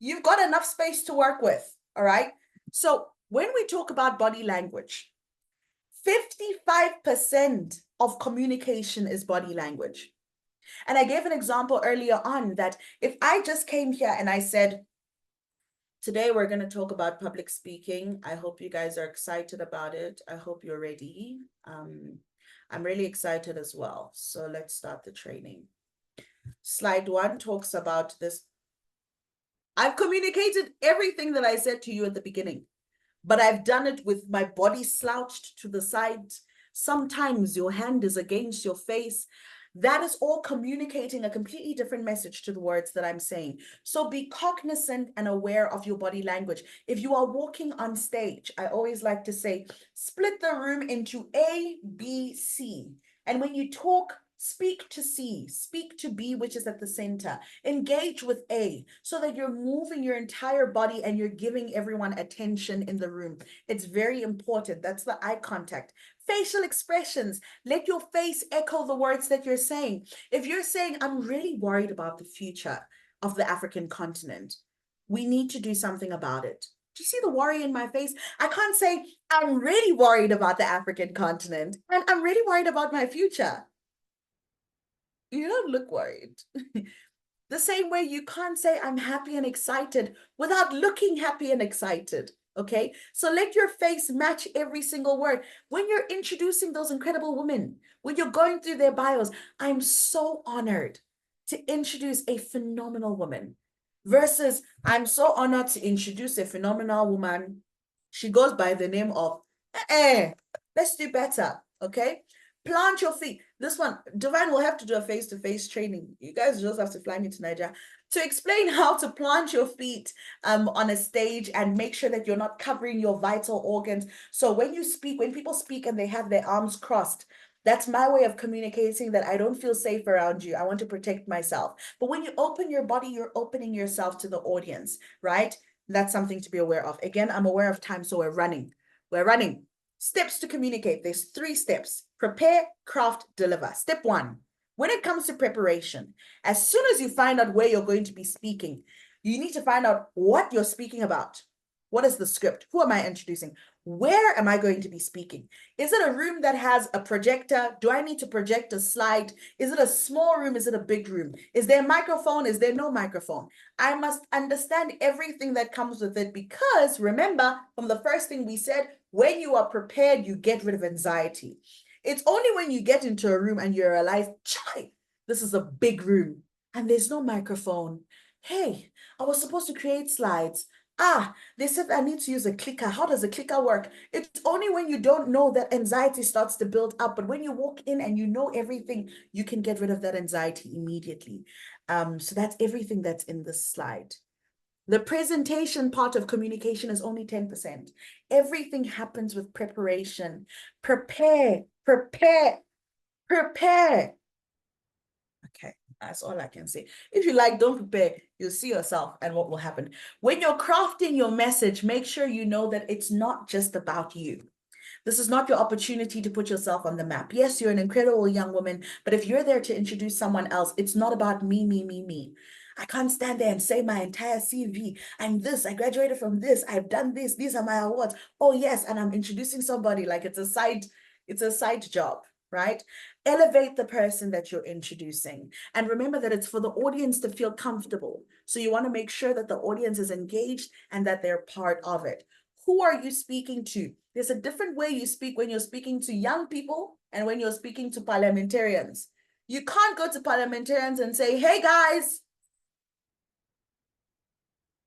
You've got enough space to work with, all right? So when we talk about body language, 55% of communication is body language. And I gave an example earlier on that if I just came here and I said, today we're going to talk about public speaking. I hope you guys are excited about it. I hope you're ready. I'm really excited as well. So let's start the training. Slide 1 talks about this. I've communicated everything that I said to you at the beginning, but I've done it with my body slouched to the side. Sometimes your hand is against your face. That is all communicating a completely different message to the words that I'm saying. So be cognizant and aware of your body language. If you are walking on stage, I always like to say, split the room into A, B, C. And when you talk, speak to C, speak to B, which is at the center. Engage with A so that you're moving your entire body and you're giving everyone attention in the room. It's very important. That's the eye contact. Facial expressions. Let your face echo the words that you're saying. If you're saying, I'm really worried about the future of the African continent, we need to do something about it. Do you see the worry in my face? I can't say, I'm really worried about the African continent and I'm really worried about my future. You don't look worried. The same way you can't say I'm happy and excited without looking happy and excited. Okay, so let your face match every single word. When you're introducing those incredible women, when you're going through their bios, I'm so honored to introduce a phenomenal woman versus I'm so honored to introduce a phenomenal woman. She goes by the name of, let's do better, okay? Plant your feet. This one, Divine will have to do a face-to-face training. You guys just have to fly me to Nigeria to explain how to plant your feet on a stage and make sure that you're not covering your vital organs. So when you speak, when people speak and they have their arms crossed, that's my way of communicating that I don't feel safe around you. I want to protect myself. But when you open your body, you're opening yourself to the audience, right? That's something to be aware of. Again, I'm aware of time, so we're running. We're running. Steps to communicate. There's 3 steps. Prepare, craft, deliver. Step 1. When it comes to preparation, as soon as you find out where you're going to be speaking, you need to find out what you're speaking about. What is the script? Who am I introducing? Where am I going to be speaking? Is it a room that has a projector? Do I need to project a slide? Is it a small room? Is it a big room? Is there a microphone? Is there no microphone? I must understand everything that comes with it because remember, from the first thing we said, when you are prepared, you get rid of anxiety. It's only when you get into a room and you realize, chai, this is a big room and there's no microphone. Hey, I was supposed to create slides. They said I need to use a clicker. How does a clicker work? It's only when you don't know that anxiety starts to build up. But when you walk in and you know everything, you can get rid of that anxiety immediately. So that's everything that's in this slide. The presentation part of communication is only 10%. Everything happens with preparation. Prepare. Okay, that's all I can say. If you like, don't prepare. You'll see yourself and what will happen. When you're crafting your message, make sure you know that it's not just about you. This is not your opportunity to put yourself on the map. Yes, you're an incredible young woman, but if you're there to introduce someone else, it's not about me. I can't stand there and say my entire CV. I'm this, I graduated from this, I've done this, these are my awards. Oh yes, and I'm introducing somebody like it's a side job, right? Elevate the person that you're introducing. And remember that it's for the audience to feel comfortable. So you want to make sure that the audience is engaged and that they're part of it. Who are you speaking to? There's a different way you speak when you're speaking to young people and when you're speaking to parliamentarians. You can't go to parliamentarians and say, hey guys,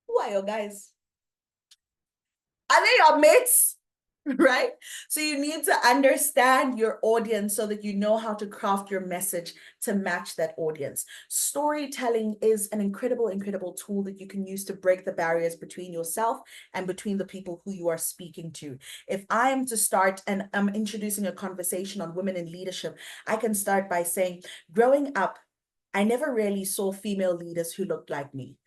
who are your guys? Are they your mates? Right? So you need to understand your audience so that you know how to craft your message to match that audience. Storytelling is an incredible tool that you can use to break the barriers between yourself and between the people who you are speaking to. If I am to start and I'm introducing a conversation on women in leadership, I can start by saying, growing up, I never really saw female leaders who looked like me.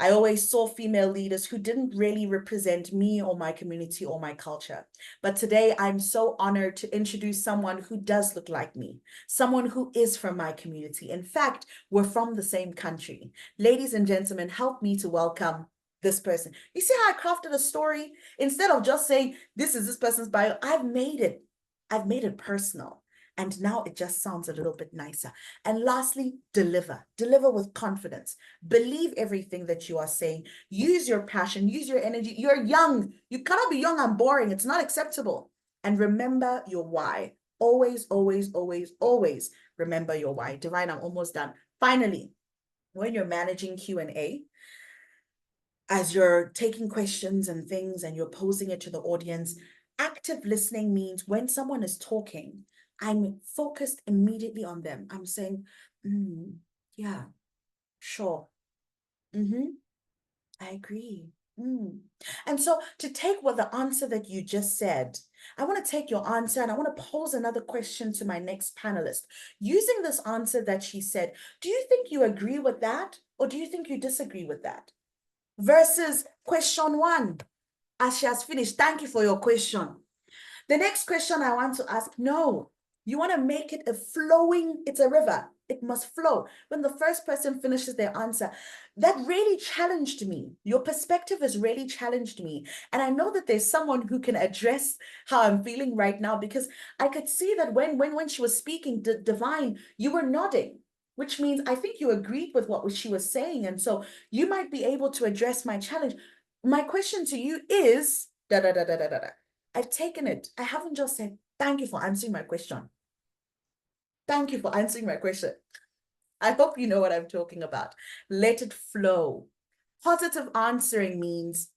I always saw female leaders who didn't really represent me or my community or my culture. But today I'm so honored to introduce someone who does look like me, someone who is from my community. In fact, we're from the same country. Ladies and gentlemen, help me to welcome this person. You see how I crafted a story? Instead of just saying, this is this person's bio, I've made it personal. And now it just sounds a little bit nicer. And lastly, deliver with confidence. Believe everything that you are saying. Use your passion, use your energy. You're young. You cannot be young and boring. It's not acceptable. And remember your why. Always remember your why. Divine, I'm almost done. Finally, when you're managing Q&A, as you're taking questions and things and you're posing it to the audience, active listening means when someone is talking, I'm focused immediately on them. I'm saying, yeah, sure. I agree. And so to take what the answer that you just said, I want to take your answer and I want to pose another question to my next panelist. Using this answer that she said, do you think you agree with that? Or do you think you disagree with that? Versus question 1, as she has finished, thank you for your question. The next question I want to ask, no, you want to make it it's a river. It must flow. When the first person finishes their answer, that really challenged me. Your perspective has really challenged me. And I know that there's someone who can address how I'm feeling right now, because I could see that when she was speaking, Divine, you were nodding, which means I think you agreed with what she was saying. And so you might be able to address my challenge. My question to you is, da da da da da da. I've taken it. I haven't just said, thank you for answering my question. Thank you for answering my question. I hope you know what I'm talking about. Let it flow. Positive answering means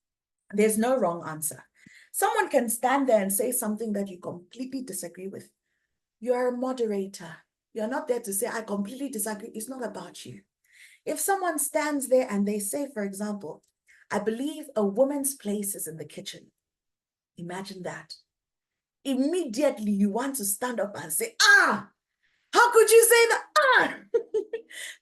there's no wrong answer. Someone can stand there and say something that you completely disagree with. You're a moderator. You're not there to say, I completely disagree. It's not about you. If someone stands there and they say, for example, I believe a woman's place is in the kitchen. Imagine that. Immediately you want to stand up and say, how could you say that?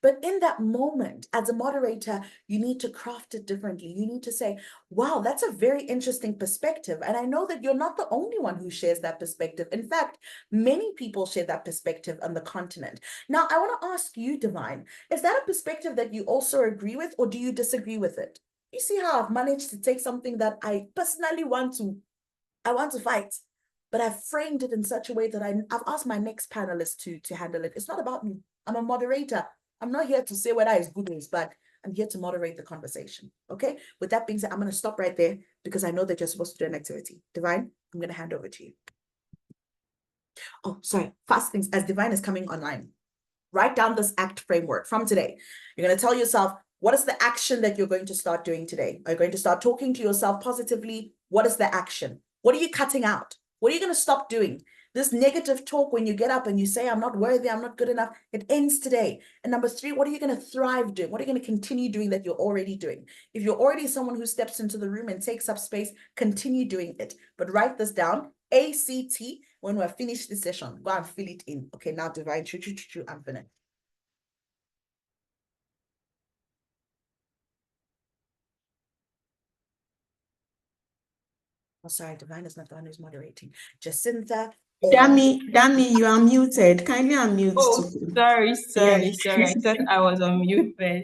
But in that moment, as a moderator, you need to craft it differently. You need to say, wow, that's a very interesting perspective. And I know that you're not the only one who shares that perspective. In fact, many people share that perspective on the continent. Now, I want to ask you, Divine, is that a perspective that you also agree with, or do you disagree with it? You see how I've managed to take something that I personally want to fight, but I've framed it in such a way that I've asked my next panelist to handle it. It's not about me. I'm a moderator. I'm not here to say whether it's good or it's bad. I'm here to moderate the conversation. Okay? With that being said, I'm going to stop right there because I know that you're supposed to do an activity. Divine, I'm going to hand over to you. Oh, sorry. Fast things. As Divine is coming online, write down this ACT framework from today. You're going to tell yourself, what is the action that you're going to start doing today? Are you going to start talking to yourself positively? What is the action? What are you cutting out? What are you going to stop doing? This negative talk when you get up and you say, I'm not worthy, I'm not good enough, it ends today. And number 3, what are you going to thrive doing? What are you going to continue doing that you're already doing? If you're already someone who steps into the room and takes up space, continue doing it. But write this down, ACT, when we're finished this session. Go and fill it in. Okay, now Divine, I'm finished. Oh, sorry, Divine is not the one who's moderating. Jacinta. Dami, you are muted. Kindly unmute. Oh, sorry. I thought I was unmuted.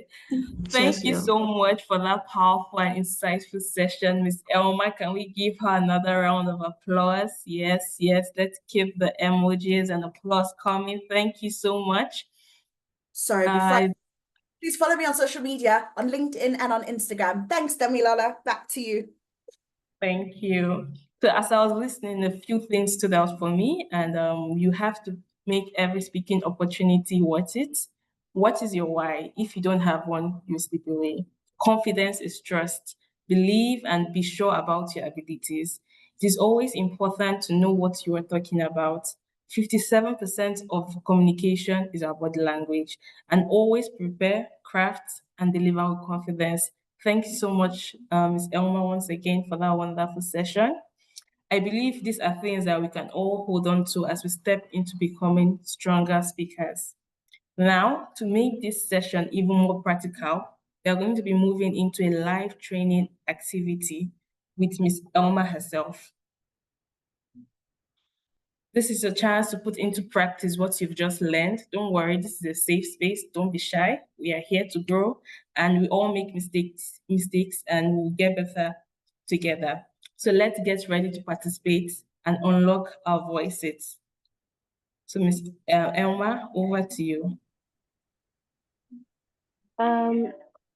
Thank you so much for that powerful and insightful session, Miss Elma. Can we give her another round of applause? Yes. Let's keep the emojis and applause coming. Thank you so much. Sorry, please follow me on social media, on LinkedIn and on Instagram. Thanks, Damilola. Back to you. Thank you. So as I was listening, a few things stood out for me, and you have to make every speaking opportunity worth it. What is your why? If you don't have one, you slip away. Confidence is trust. Believe and be sure about your abilities. It is always important to know what you are talking about. 57% of communication is our body language, and always prepare, craft, and deliver with confidence. Thank you so much, Ms. Elma, once again for that wonderful session. I believe these are things that we can all hold on to as we step into becoming stronger speakers. Now, to make this session even more practical, we are going to be moving into a live training activity with Ms. Elma herself. This is a chance to put into practice what you've just learned. Don't worry, this is a safe space. Don't be shy. We are here to grow, and we all make mistakes and we'll get better together. So let's get ready to participate and unlock our voices. So Ms. Elma, over to you. Hi,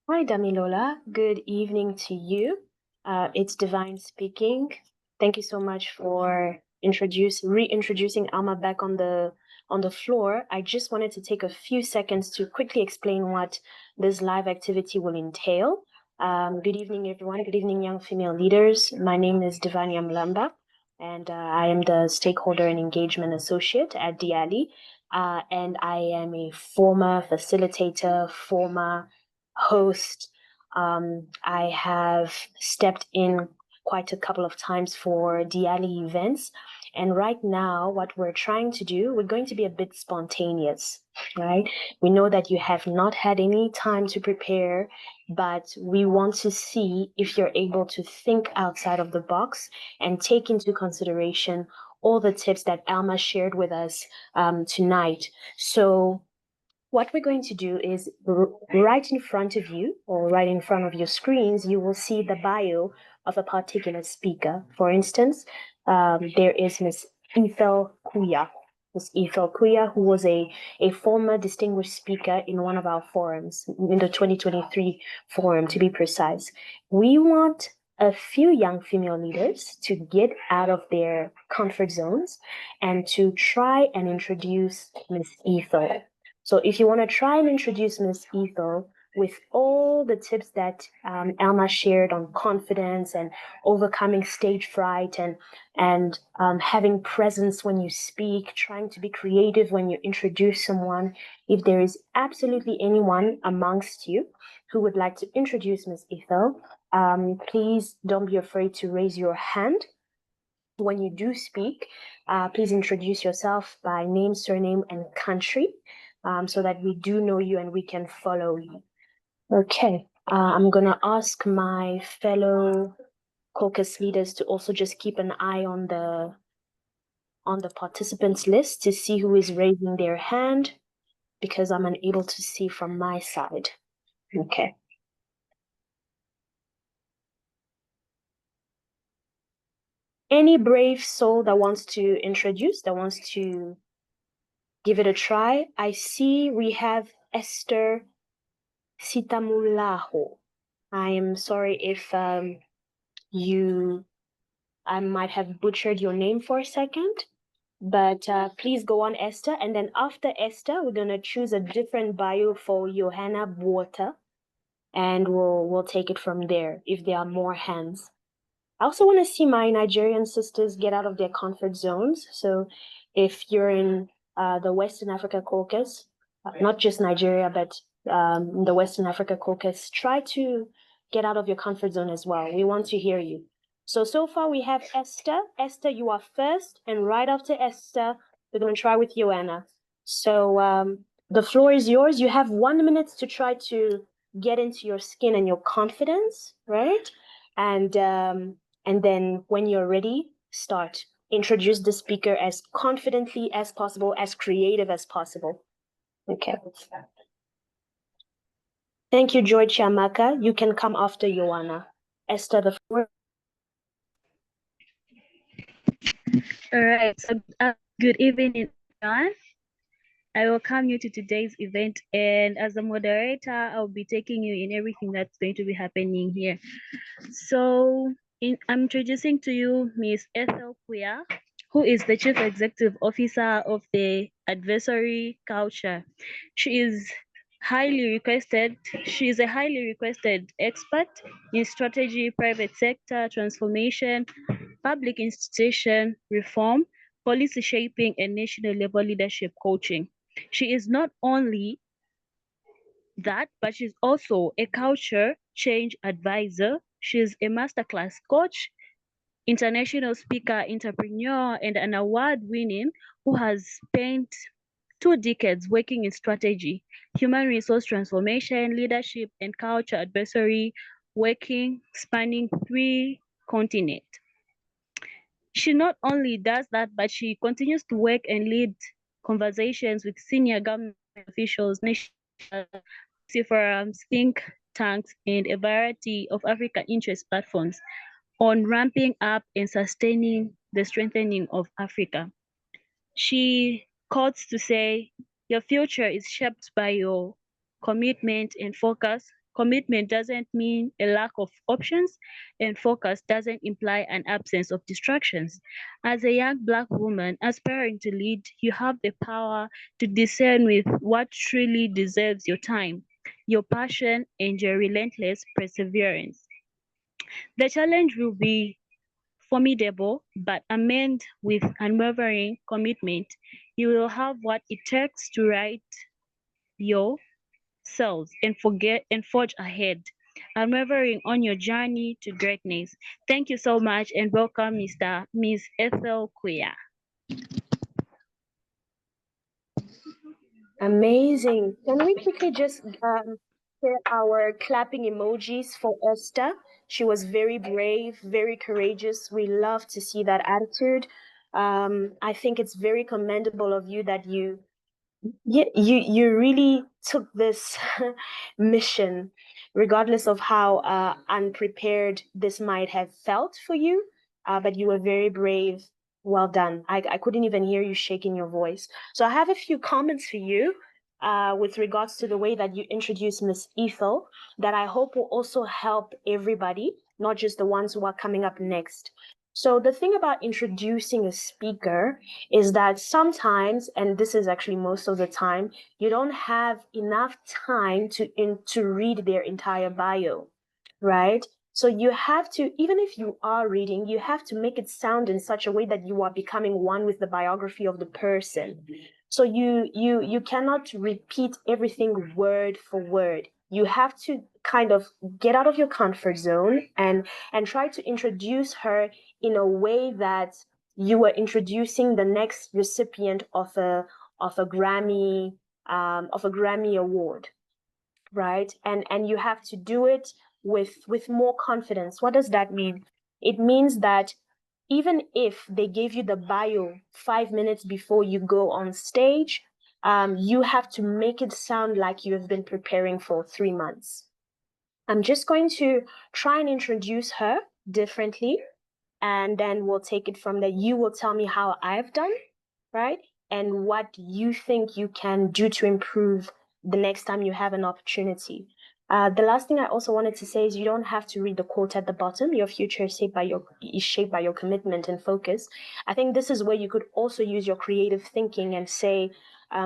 Damilola. Good evening to you. It's Divine speaking. Thank you so much for reintroducing Alma back on the floor. I just wanted to take a few seconds to quickly explain what this live activity will entail. Good evening, everyone. Good evening, young female leaders. My name is Divine Yamlamba, and I am the Stakeholder and Engagement Associate at DIALI. And I am a former facilitator, former host. I have stepped in quite a couple of times for DIALI events. And right now, what we're trying to do, we're going to be a bit spontaneous, right? We know that you have not had any time to prepare, but we want to see if you're able to think outside of the box and take into consideration all the tips that Alma shared with us tonight. So what we're going to do is right in front of you or right in front of your screens, you will see the bio of a particular speaker. For instance, there is Miss Ethel Kuya. Ms. Ethel Kuya, who was a former distinguished speaker in one of our forums, in the 2023 forum, to be precise. We want a few young female leaders to get out of their comfort zones and to try and introduce Miss Ethel. So if you want to try and introduce Miss Ethel with all the tips that Elma shared on confidence and overcoming stage fright and having presence when you speak, trying to be creative when you introduce someone, if there is absolutely anyone amongst you who would like to introduce Miss Ethel, please don't be afraid to raise your hand. When you do speak, please introduce yourself by name, surname, and country so that we do know you and we can follow you. Okay, I'm going to ask my fellow caucus leaders to also just keep an eye on the participants list to see who is raising their hand because I'm unable to see from my side. Okay. Any brave soul that wants to introduce, that wants to give it a try? I see we have Esther Sitamulaho. I am sorry if I might have butchered your name for a second, but please go on, Esther. And then after Esther, we're gonna choose a different bio for Johanna Buota, and we'll take it from there if there are more hands. I also want to see my Nigerian sisters get out of their comfort zones. So if you're in the Western Africa Caucus, not just Nigeria, but the Western Africa Caucus, try to get out of your comfort zone as well. We want to hear you. So far we have Esther. Esther, you are first, and right after Esther, we're going to try with Joanna. So the floor is yours. You have 1 minute to try to get into your skin and your confidence, right? And then when you're ready, start. Introduce the speaker as confidently as possible, as creative as possible. Okay. Thank you, George Chiamaka. You can come after Joanna. Esther, the floor. All right. So good evening, everyone. I welcome you to today's event, and as a moderator, I'll be taking you in everything that's going to be happening here. So I'm introducing to you Ms. Ethel Kuya, who is the Chief Executive Officer of the Adversary Culture. She is a highly requested expert in strategy, private sector transformation, public institution reform, policy shaping, and national level leadership coaching. She is not only that, but she's also a culture change advisor. She's a masterclass coach, international speaker, entrepreneur, and an award-winning who has spent 2 decades working in strategy, human resource transformation, leadership, and culture advisory, working spanning 3 continents. She not only does that, but she continues to work and lead conversations with senior government officials, national forums, think tanks, and a variety of African interest platforms on ramping up and sustaining the strengthening of Africa. She quotes to say, "Your future is shaped by your commitment and focus. Commitment doesn't mean a lack of options, and focus doesn't imply an absence of distractions. As a young Black woman aspiring to lead, you have the power to discern with what truly deserves your time, your passion, and your relentless perseverance. The challenge will be formidable, but amend with unwavering commitment, you will have what it takes to right yourselves and forge ahead, unwavering on your journey to greatness." Thank you so much, and welcome, Ms. Ethel Kuya. Amazing. Can we quickly just share our clapping emojis for Esther? She was very brave, very courageous. We love to see that attitude. I think it's very commendable of you that you really took this mission, regardless of how unprepared this might have felt for you, but you were very brave. Well done. I couldn't even hear you shaking your voice. So I have a few comments for you with regards to the way that you introduced Miss Ethel that I hope will also help everybody not just the ones who are coming up next. So the thing about introducing a speaker is that sometimes, and this is actually most of the time, you don't have enough time to read their entire bio, right? So you have to, even if you are reading, you have to make it sound in such a way that you are becoming one with the biography of the person. So you cannot repeat everything word for word. You have to kind of get out of your comfort zone and try to introduce her in a way that you are introducing the next recipient of a Grammy award, right? And you have to do it with more confidence. What does that mean? It means that even if they gave you the bio 5 minutes before you go on stage, you have to make it sound like you have been preparing for 3 months. I'm just going to try and introduce her differently, and then we'll take it from there. You will tell me how I've done, right? And what you think you can do to improve the next time you have an opportunity. The last thing I also wanted to say is you don't have to read the quote at the bottom. Your future is shaped by your commitment and focus. I think this is where you could also use your creative thinking and say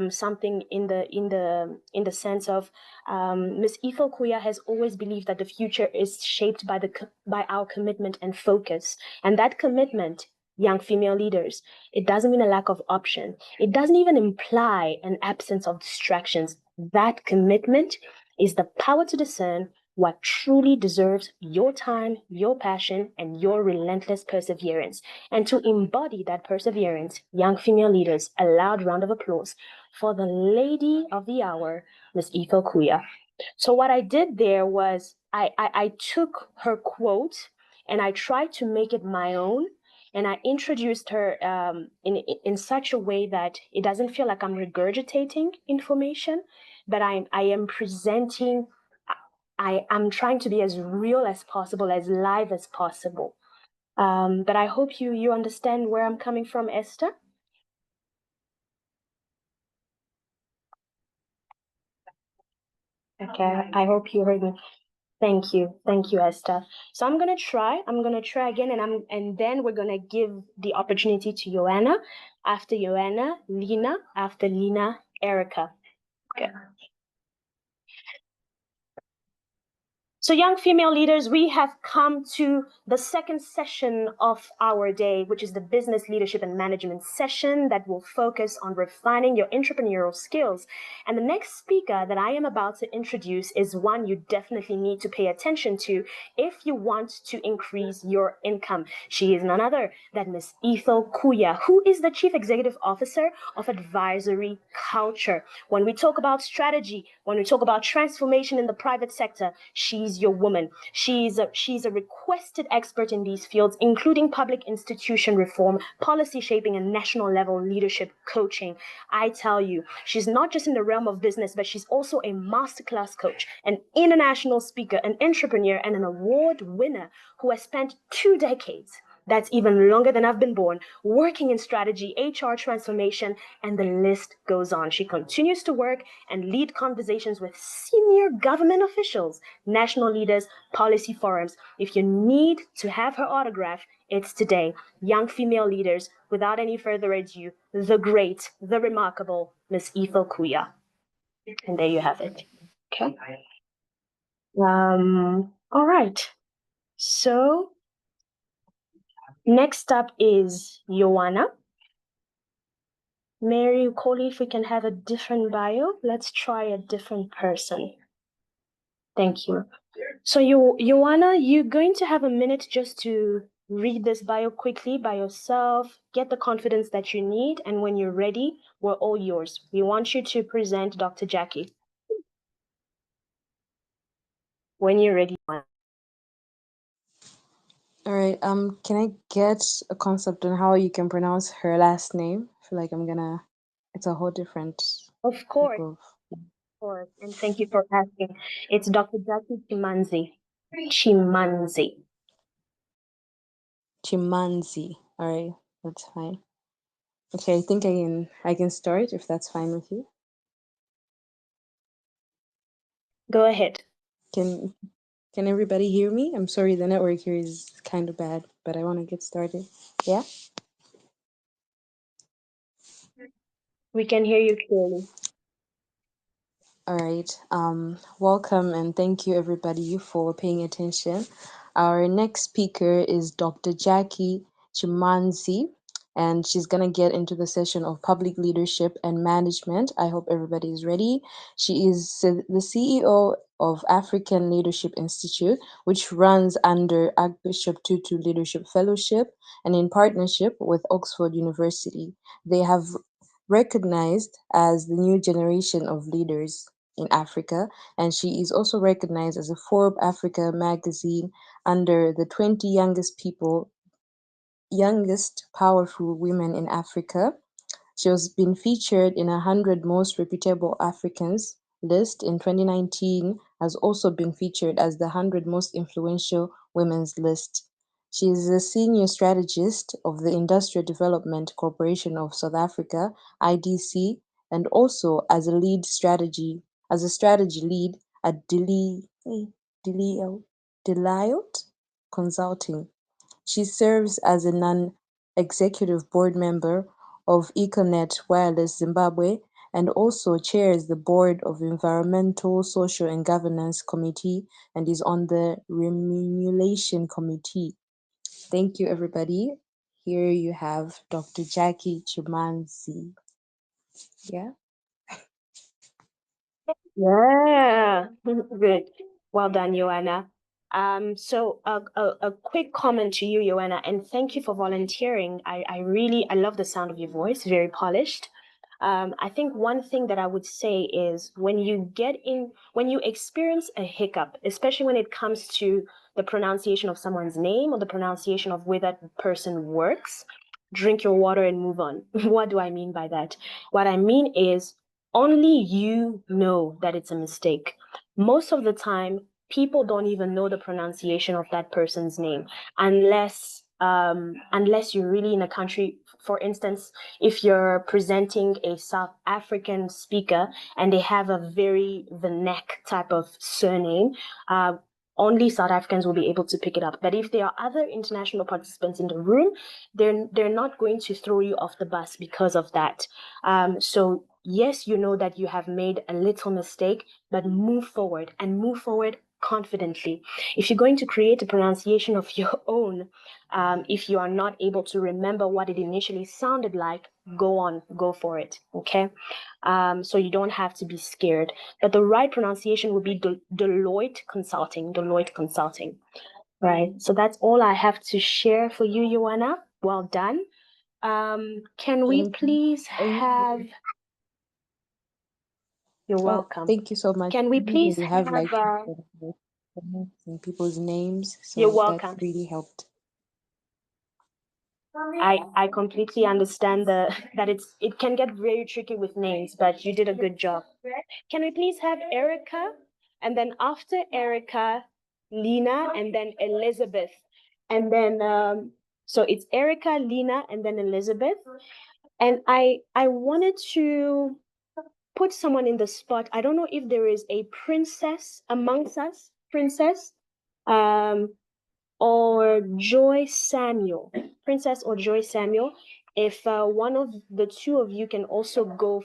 something in the sense of Ms. Ethel Kuya has always believed that the future is shaped by our commitment and focus, and that commitment, young female leaders, it doesn't mean a lack of option. It doesn't even imply an absence of distractions. That commitment is the power to discern what truly deserves your time, your passion, and your relentless perseverance. And to embody that perseverance, young female leaders, a loud round of applause for the lady of the hour, Ms. Ethel Kuya. So what I did there was I took her quote and I tried to make it my own. And I introduced her in such a way that it doesn't feel like I'm regurgitating information, but I am presenting, I'm trying to be as real as possible, as live as possible. But I hope you understand where I'm coming from, Esther. Okay, I hope you heard me. Thank you, Esther. So I'm gonna try again, and then we're gonna give the opportunity to Joanna. After Joanna, Lina. After Lina, Erica. Okay. So young female leaders, we have come to the second session of our day, which is the business leadership and management session that will focus on refining your entrepreneurial skills. And the next speaker that I am about to introduce is one you definitely need to pay attention to if you want to increase your income. She is none other than Ms. Ethel Kuya, who is the Chief Executive Officer of Advisory Culture. When we talk about strategy, when we talk about transformation in the private sector, she's your woman. She's a requested expert in these fields, including public institution reform, policy shaping, and national level leadership coaching. I tell you, she's not just in the realm of business, but she's also a masterclass coach, an international speaker, an entrepreneur, and an award winner who has spent 2 decades, that's even longer than I've been born, working in strategy, HR transformation, and the list goes on. She continues to work and lead conversations with senior government officials, national leaders, policy forums. If you need to have her autograph, it's today. Young female leaders, without any further ado, the great, the remarkable Ms. Ethel Kuya. And there you have it. Okay. All right. So next up is Joanna. Mary, Coley, if we can have a different bio. Let's try a different person. Thank you. So Joanna, you're going to have a minute just to read this bio quickly by yourself, get the confidence that you need, and when you're ready, we're all yours. We want you to present Dr. Jackie. When you're ready. All right. Can I get a concept on how you can pronounce her last name? I feel like it's a whole different. Of course. And thank you for asking. It's Dr. Jackie Chimanzi. Chimanzi. All right, that's fine. Okay, I think I can start if that's fine with you. Go ahead. Can Can everybody hear me? I'm sorry, the network here is kind of bad, but I want to get started. Yeah? We can hear you clearly. All right. Welcome and thank you everybody for paying attention. Our next speaker is Dr. Jackie Chimanzi, and she's gonna get into the session of public leadership and management. I hope everybody is ready. She is the CEO of African Leadership Institute, which runs under Archbishop Tutu Leadership Fellowship and in partnership with Oxford University. They have recognized as the new generation of leaders in Africa, and she is also recognized as a Forbes Africa magazine under the 20 youngest powerful women in Africa. She has been featured in 100 most reputable Africans list in 2019, has also been featured as the 100 most influential women's list. She is a senior strategist of the Industrial Development Corporation of South Africa, IDC, and also as a strategy lead at Deloitte Consulting. She serves as a non-executive board member of Econet Wireless Zimbabwe and also chairs the board of Environmental, Social and Governance Committee and is on the Remuneration Committee. Thank you, everybody. Here you have Dr. Jackie Chimanzi. Yeah. Yeah, good. Well done, Joanna. So a quick comment to you, Joanna, and thank you for volunteering. I love the sound of your voice, very polished. I think one thing that I would say is when you experience a hiccup, especially when it comes to the pronunciation of someone's name or the pronunciation of where that person works, drink your water and move on. What do I mean by that? What I mean is only you know that it's a mistake. Most of the time, people don't even know the pronunciation of that person's name unless you're really in a country. For instance, if you're presenting a South African speaker and they have a very vernac type of surname, only South Africans will be able to pick it up. But if there are other international participants in the room, they're not going to throw you off the bus because of that. So yes, you know that you have made a little mistake, but move forward and move forward confidently. If you're going to create a pronunciation of your own, if you are not able to remember what it initially sounded like, go for it, okay? So you don't have to be scared. But the right pronunciation would be Deloitte Consulting, right? So that's all I have to share for you, Joanna. Well done. Can we please have... You're welcome. Thank you so much. Can we please We have like have... people's names, You're so that welcome. really helped. I completely understand that it can get very tricky with names, but you did a good job. Can we please have Erica, and then after Erica, Lena, and then Elizabeth, and then so it's Erica, Lena, and then Elizabeth. And I wanted to put someone in the spot. I don't know if there is a princess amongst us, or Joy Samuel, Princess or Joy Samuel. If one of the two of you can also go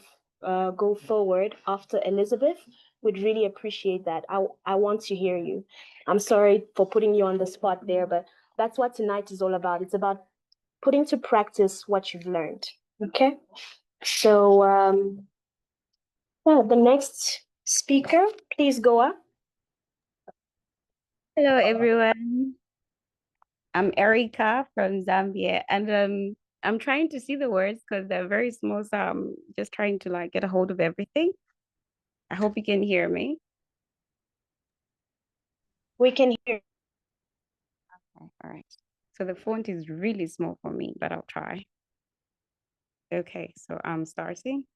forward after Elizabeth, would really appreciate that. I want to hear you. I'm sorry for putting you on the spot there, but that's what tonight is all about. It's about putting to practice what you've learned. Okay, so the next speaker, please go up. Hello, everyone. I'm Erica from Zambia, and I'm trying to see the words because they're very small, so I'm just trying to get a hold of everything. I hope you can hear me. We can hear. Okay, all right. So the font is really small for me, but I'll try. Okay, so I'm starting.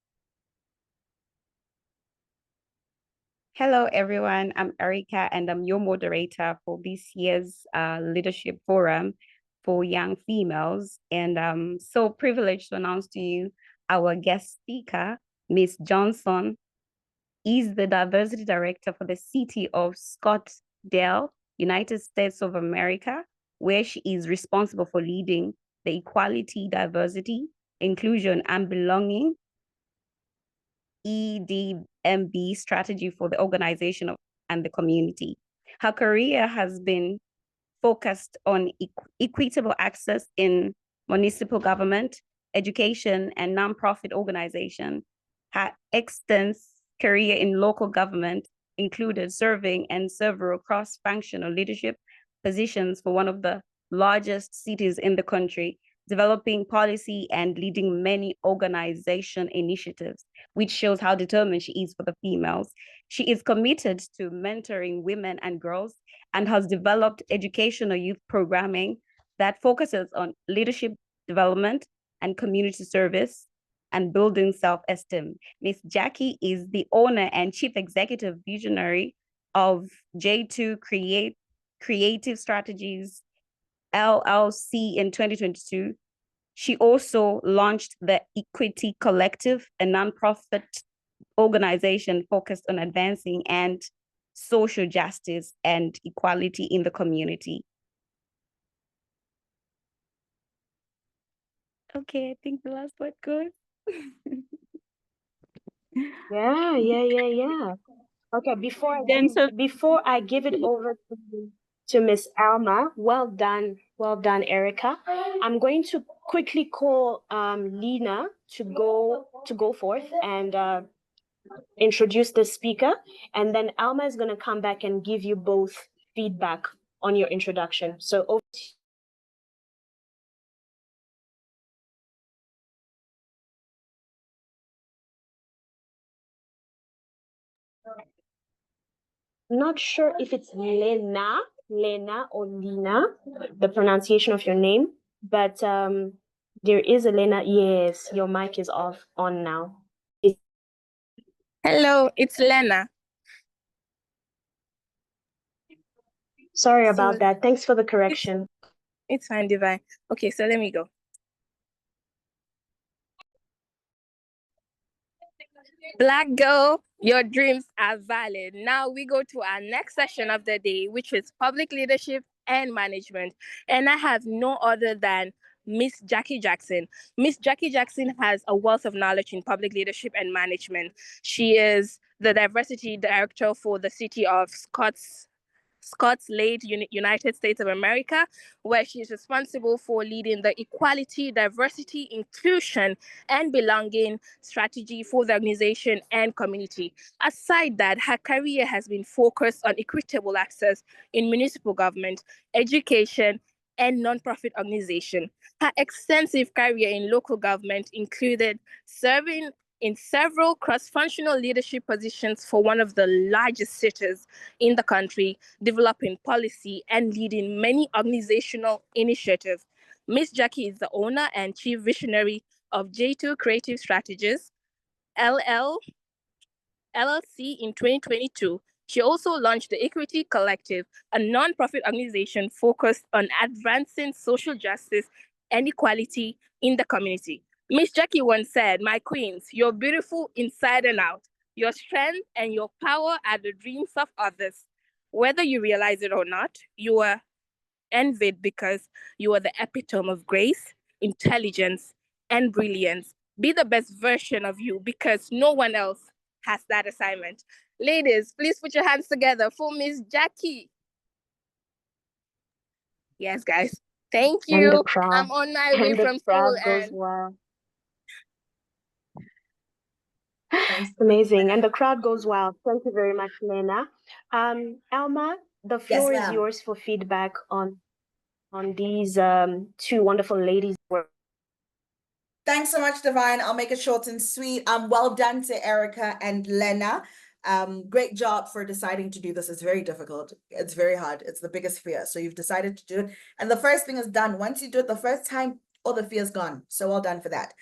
Hello, everyone. I'm Erica, and I'm your moderator for this year's Leadership Forum for Young Females. And I'm so privileged to announce to you our guest speaker, Miss Johnson, is the Diversity Director for the City of Scottsdale, United States of America, where she is responsible for leading the Equality, Diversity, Inclusion, and Belonging EDMB strategy for the organization and the community. Her career has been focused on equitable access in municipal government, education, and nonprofit organization. Her extensive career in local government included serving in several cross-functional leadership positions for one of the largest cities in the country, developing policy and leading many organization initiatives, which shows how determined she is for the females. She is committed to mentoring women and girls and has developed educational youth programming that focuses on leadership development and community service and building self-esteem. Ms. Jackie is the owner and chief executive visionary of J2 Creative Strategies LLC in 2022. She also launched the Equity Collective, a nonprofit organization focused on advancing and social justice and equality in the community. Okay, I think the last word goes. Yeah. Okay, before I give it over to Miss Alma, well done, Erica. I'm going to quickly call Lena to go forth and introduce the speaker, and then Alma is going to come back and give you both feedback on your introduction. So over to not sure if it's Lena or Lena, the pronunciation of your name, but there is a Lena. Yes, your mic is on now. Hello, it's Lena. Sorry about that. Thanks for the correction. It's fine, Divine. Okay, so let me go. Black girl, your dreams are valid. Now we go to our next session of the day, which is public leadership and management. And I have no other than Miss Jackie Jackson. Miss Jackie Jackson has a wealth of knowledge in public leadership and management. She is the diversity director for the city of Scottsdale, United States of America, where she is responsible for leading the equality, diversity, inclusion, and belonging strategy for the organization and community. Aside that, her career has been focused on equitable access in municipal government, education, and nonprofit organization. Her extensive career in local government included serving in several cross-functional leadership positions for one of the largest cities in the country, developing policy and leading many organizational initiatives. Ms. Jackie is the owner and chief visionary of J2 Creative Strategies, LLC in 2022. She also launched the Equity Collective, a nonprofit organization focused on advancing social justice and equality in the community. Miss Jackie once said, "My queens, you're beautiful inside and out. Your strength and your power are the dreams of others. Whether you realize it or not, you are envied because you are the epitome of grace, intelligence, and brilliance. Be the best version of you because no one else has that assignment." Ladies, please put your hands together for Miss Jackie. Yes, guys. Thank you. I'm on my way from school and wild. Amazing. And the crowd goes wild. Thank you very much, Lena. Alma, the floor is yours for feedback on these two wonderful ladies' work. Thanks so much, Divine. I'll make it short and sweet. Well done to Erica and Lena. Great job for deciding to do this. It's very difficult. It's very hard. It's the biggest fear. So you've decided to do it. And the first thing is done. Once you do it the first time, all the fear is gone. So well done for that.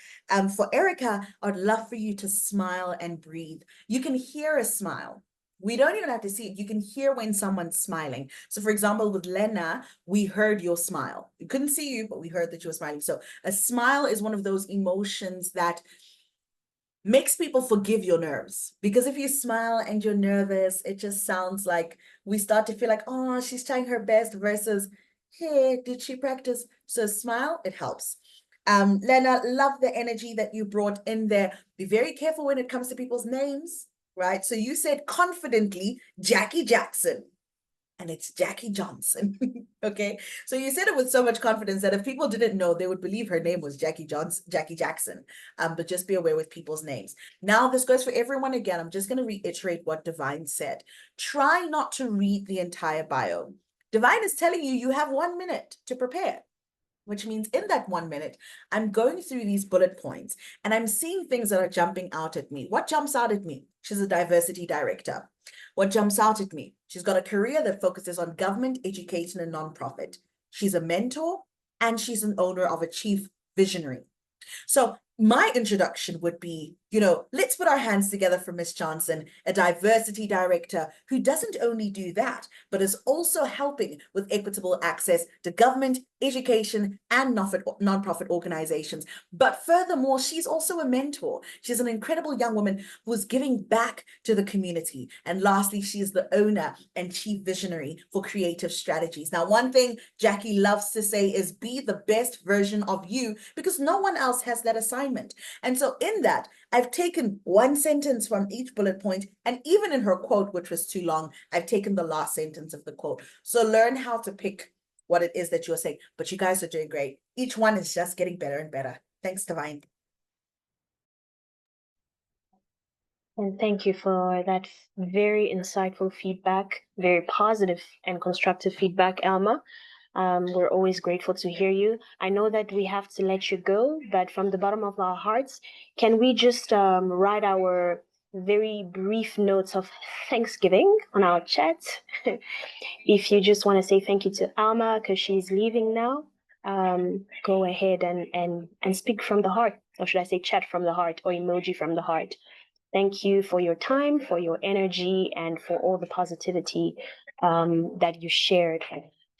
For Erica, I'd love for you to smile and breathe. You can hear a smile. We don't even have to see it. You can hear when someone's smiling. So for example, with Lena, we heard your smile. We couldn't see you, but we heard that you were smiling. So a smile is one of those emotions that makes people forgive your nerves, because if you smile and you're nervous, it just sounds like we start to feel like, oh, she's trying her best versus, hey, did she practice? So smile, it helps. Lena, love the energy that you brought in there. Be very careful when it comes to people's names, right? So you said confidently, Jackie Jackson, and it's Jackie Johnson. Okay. So you said it with so much confidence that if people didn't know, they would believe her name was Jackie Jackson. But just be aware with people's names. Now, this goes for everyone again. I'm just going to reiterate what Divine said. Try not to read the entire bio. Divine is telling you, you have 1 minute to prepare, which means in that 1 minute, I'm going through these bullet points and I'm seeing things that are jumping out at me. What jumps out at me? She's a diversity director. What jumps out at me? She's got a career that focuses on government, education, and nonprofit. She's a mentor and she's an owner of a chief visionary. So my introduction would be, let's put our hands together for Miss Johnson, a diversity director who doesn't only do that, but is also helping with equitable access to government, education, and nonprofit organizations. But furthermore, she's also a mentor. She's an incredible young woman who's giving back to the community. And lastly, she is the owner and chief visionary for creative strategies. Now, one thing Jackie loves to say is be the best version of you, because no one else has that assignment. And so in that, I've taken one sentence from each bullet point, and even in her quote, which was too long, I've taken the last sentence of the quote. So learn how to pick what it is that you're saying, but you guys are doing great. Each one is just getting better and better. Thanks, Divine. And thank you for that very insightful feedback, very positive and constructive feedback, Elma. We're always grateful to hear you. I know that we have to let you go, but from the bottom of our hearts, can we just write our very brief notes of Thanksgiving on our chat? If you just want to say thank you to Alma because she's leaving now, go ahead and speak from the heart, or should I say chat from the heart or emoji from the heart. Thank you for your time, for your energy, and for all the positivity that you shared.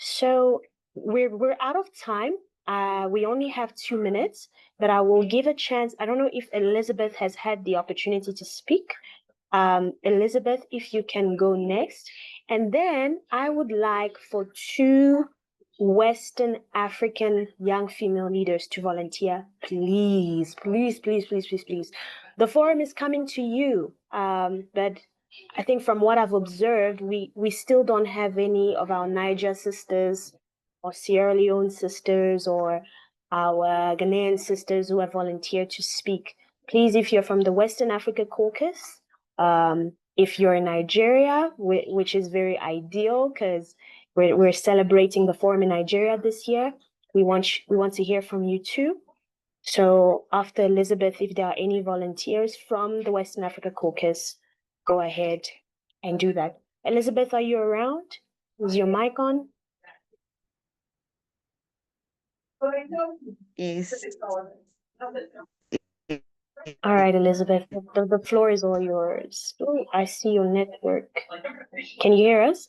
So we're out of time. We only have 2 minutes, but I will give a chance. I don't know if Elizabeth has had the opportunity to speak. Elizabeth, if you can go next. And then I would like for 2 Western African young female leaders to volunteer. Please, please, please, please, please, please. The forum is coming to you, but I think from what I've observed, we still don't have any of our Niger sisters or Sierra Leone sisters or our Ghanaian sisters who have volunteered to speak. Please, if you're from the Western Africa Caucus, if you're in Nigeria, which is very ideal because we're celebrating the forum in Nigeria this year, we want to hear from you too. So after Elizabeth, if there are any volunteers from the Western Africa Caucus, go ahead and do that. Elizabeth, are you around? Is your mic on? Yes. All right, Elizabeth, the floor is all yours. Oh, I see your network. Can you hear us?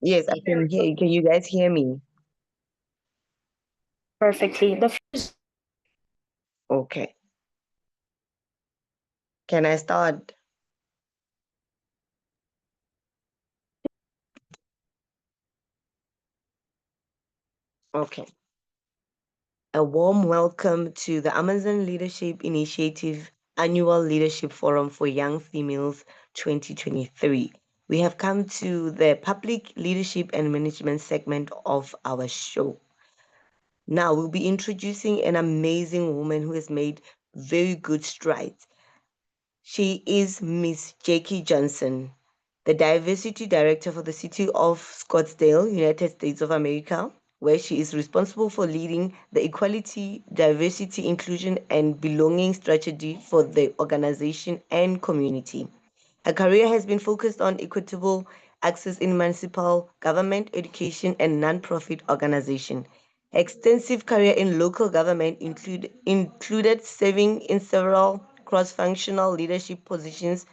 Yes, I can hear you. Can you guys hear me? Perfectly. Okay. Can I start? Okay. A warm welcome to the Amazon Leadership Initiative Annual Leadership Forum for Young Females 2023. We have come to the public leadership and management segment of our show. Now we'll be introducing an amazing woman who has made very good strides. She is Miss Jackie Johnson, the Diversity Director for the City of Scottsdale, United States of America, where she is responsible for leading the Equality, Diversity, Inclusion, and Belonging strategy for the organization and community. Her career has been focused on equitable access in municipal government, education, and non-profit organization. Her extensive career in local government included serving in several cross-functional leadership positions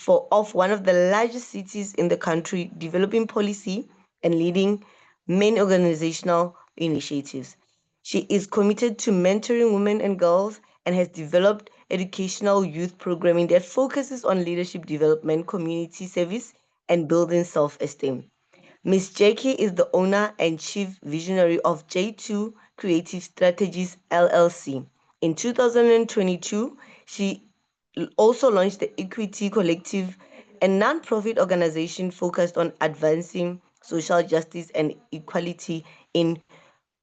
of one of the largest cities in the country, developing policy and leading many organizational initiatives. She is committed to mentoring women and girls and has developed educational youth programming that focuses on leadership development, community service, and building self-esteem. Ms. Jackie is the owner and chief visionary of J2 Creative Strategies LLC. In 2022, she also launched the Equity Collective, a non-profit organization focused on advancing social justice and equality in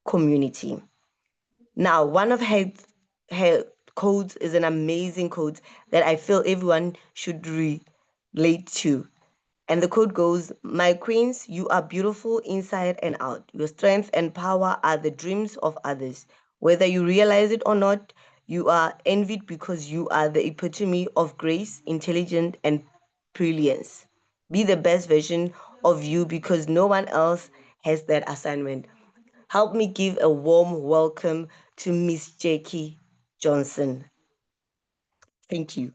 community. Now, one of her codes is an amazing code that I feel everyone should relate to. And the code goes, "My queens, you are beautiful inside and out. Your strength and power are the dreams of others. Whether you realize it or not, you are envied because you are the epitome of grace, intelligence, and brilliance. Be the best version of you because no one else has that assignment." Help me give a warm welcome to Miss Jackie Johnson. Thank you.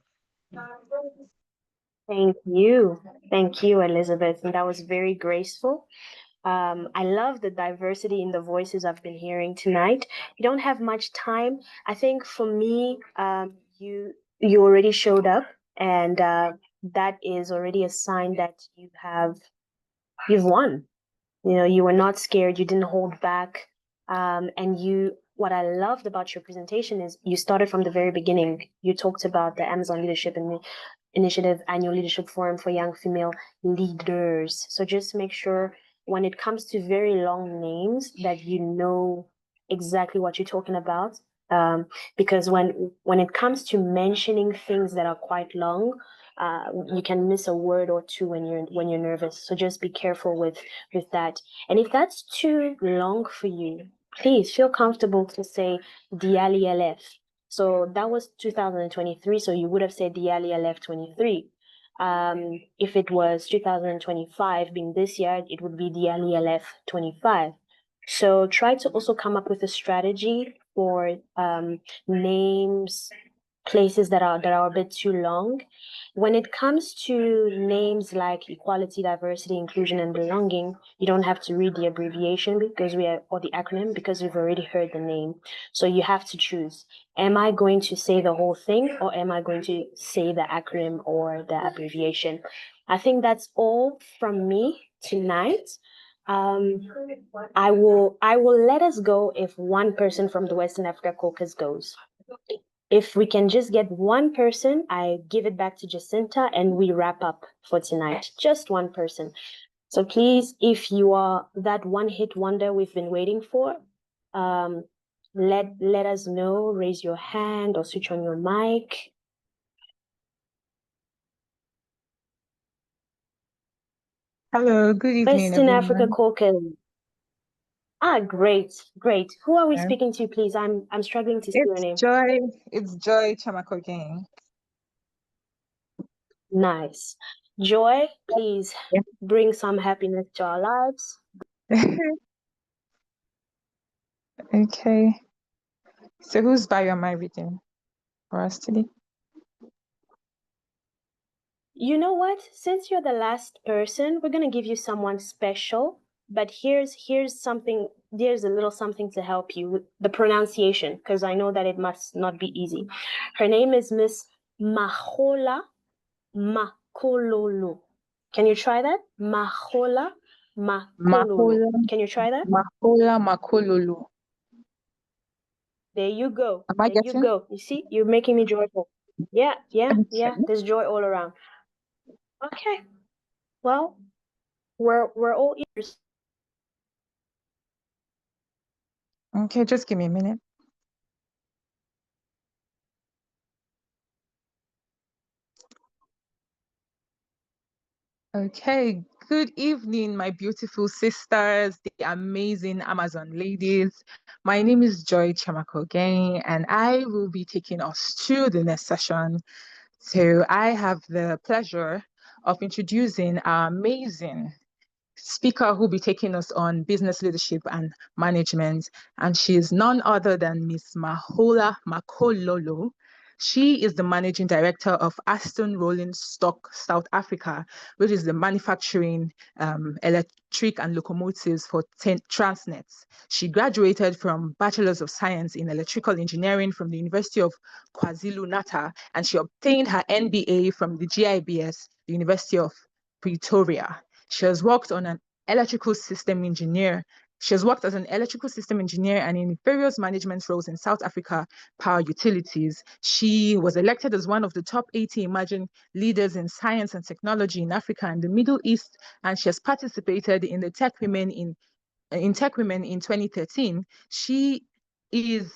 Thank you, Elizabeth. And that was very graceful. I love the diversity in the voices I've been hearing tonight. You don't have much time. I think for me, you already showed up, and that is already a sign that you've won. You know, you were not scared. You didn't hold back. What I loved about your presentation is you started from the very beginning. You talked about the Amazon Leadership Initiative Annual Leadership Forum for Young Female Leaders. So just make sure when it comes to very long names that you know exactly what you're talking about. Because when it comes to mentioning things that are quite long, you can miss a word or two when you're nervous. So just be careful with that. And if that's too long for you, please feel comfortable to say Diali LF. So that was 2023. So you would have said Diali LF 23. If it was 2025 being this year, it would be Diali LF 25. So try to also come up with a strategy for names, places that are a bit too long. When it comes to names like equality, diversity, inclusion, and belonging, you don't have to read the abbreviation or the acronym because we've already heard the name. So you have to choose. Am I going to say the whole thing or am I going to say the acronym or the abbreviation? I think that's all from me tonight. I will let us go if one person from the Western Africa Caucus goes. If we can just get one person, I give it back to Jacinta and we wrap up for tonight. Just one person. So please, if you are that one-hit wonder we've been waiting for, let us know, raise your hand or switch on your mic. Hello, good evening, Western everyone. Africa Caucus. Great. Who are we Yeah. speaking to, please? I'm struggling to see your name. It's Joy Chamakogang. Nice. Joy, please bring some happiness to our lives. Okay. So whose bio am I reading for us today? You know what? Since you're the last person, we're gonna give you someone special. But here's something. There's a little something to help you with the pronunciation, because I know that it must not be easy. Her name is Miss Mahola Makololo. Can you try that? Mahola Makololo. Can you try that? Mahola Makololo. There you go. Am I getting? You go. You see, you're making me joyful. Yeah. There's joy all around. Okay. Well, we're all ears. Okay, just give me a minute. Okay, good evening, my beautiful sisters, the amazing Amazon ladies. My name is Joy Chamakogang, and I will be taking us through the next session. So I have the pleasure of introducing our amazing speaker who will be taking us on business leadership and management. And she is none other than Miss Mahola Makololo. She is the managing director of Aston Rolling Stock South Africa, which is the manufacturing electric and locomotives for Transnet. She graduated from Bachelor's of Science in Electrical Engineering from the University of KwaZulu-Natal, and she obtained her MBA from the GIBS, the University of Pretoria. She has worked on an electrical system engineer. She has worked as an electrical system engineer and in various management roles in South Africa Power Utilities. She was elected as one of the top 80 emerging leaders in science and technology in Africa and the Middle East, and she has participated in the Tech Women in 2013. She is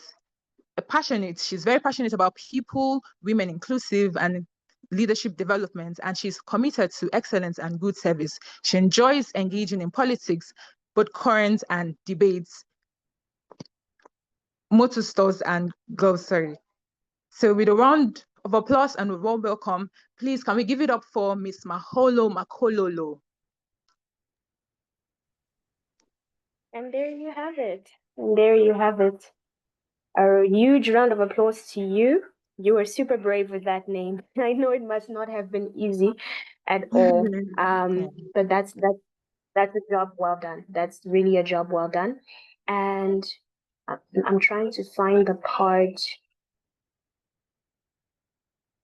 she's very passionate about people, women inclusive, and leadership development, and she's committed to excellence and good service. She enjoys engaging in politics, both current and debates, motor stores, and glossary. So with a round of applause and a warm welcome, please can we give it up for Miss Maholo Makololo. And there you have it. And there you have it. A huge round of applause to you. You were super brave with that name. I know it must not have been easy at all. But that's a job well done. That's really a job well done. And I'm trying to find the part.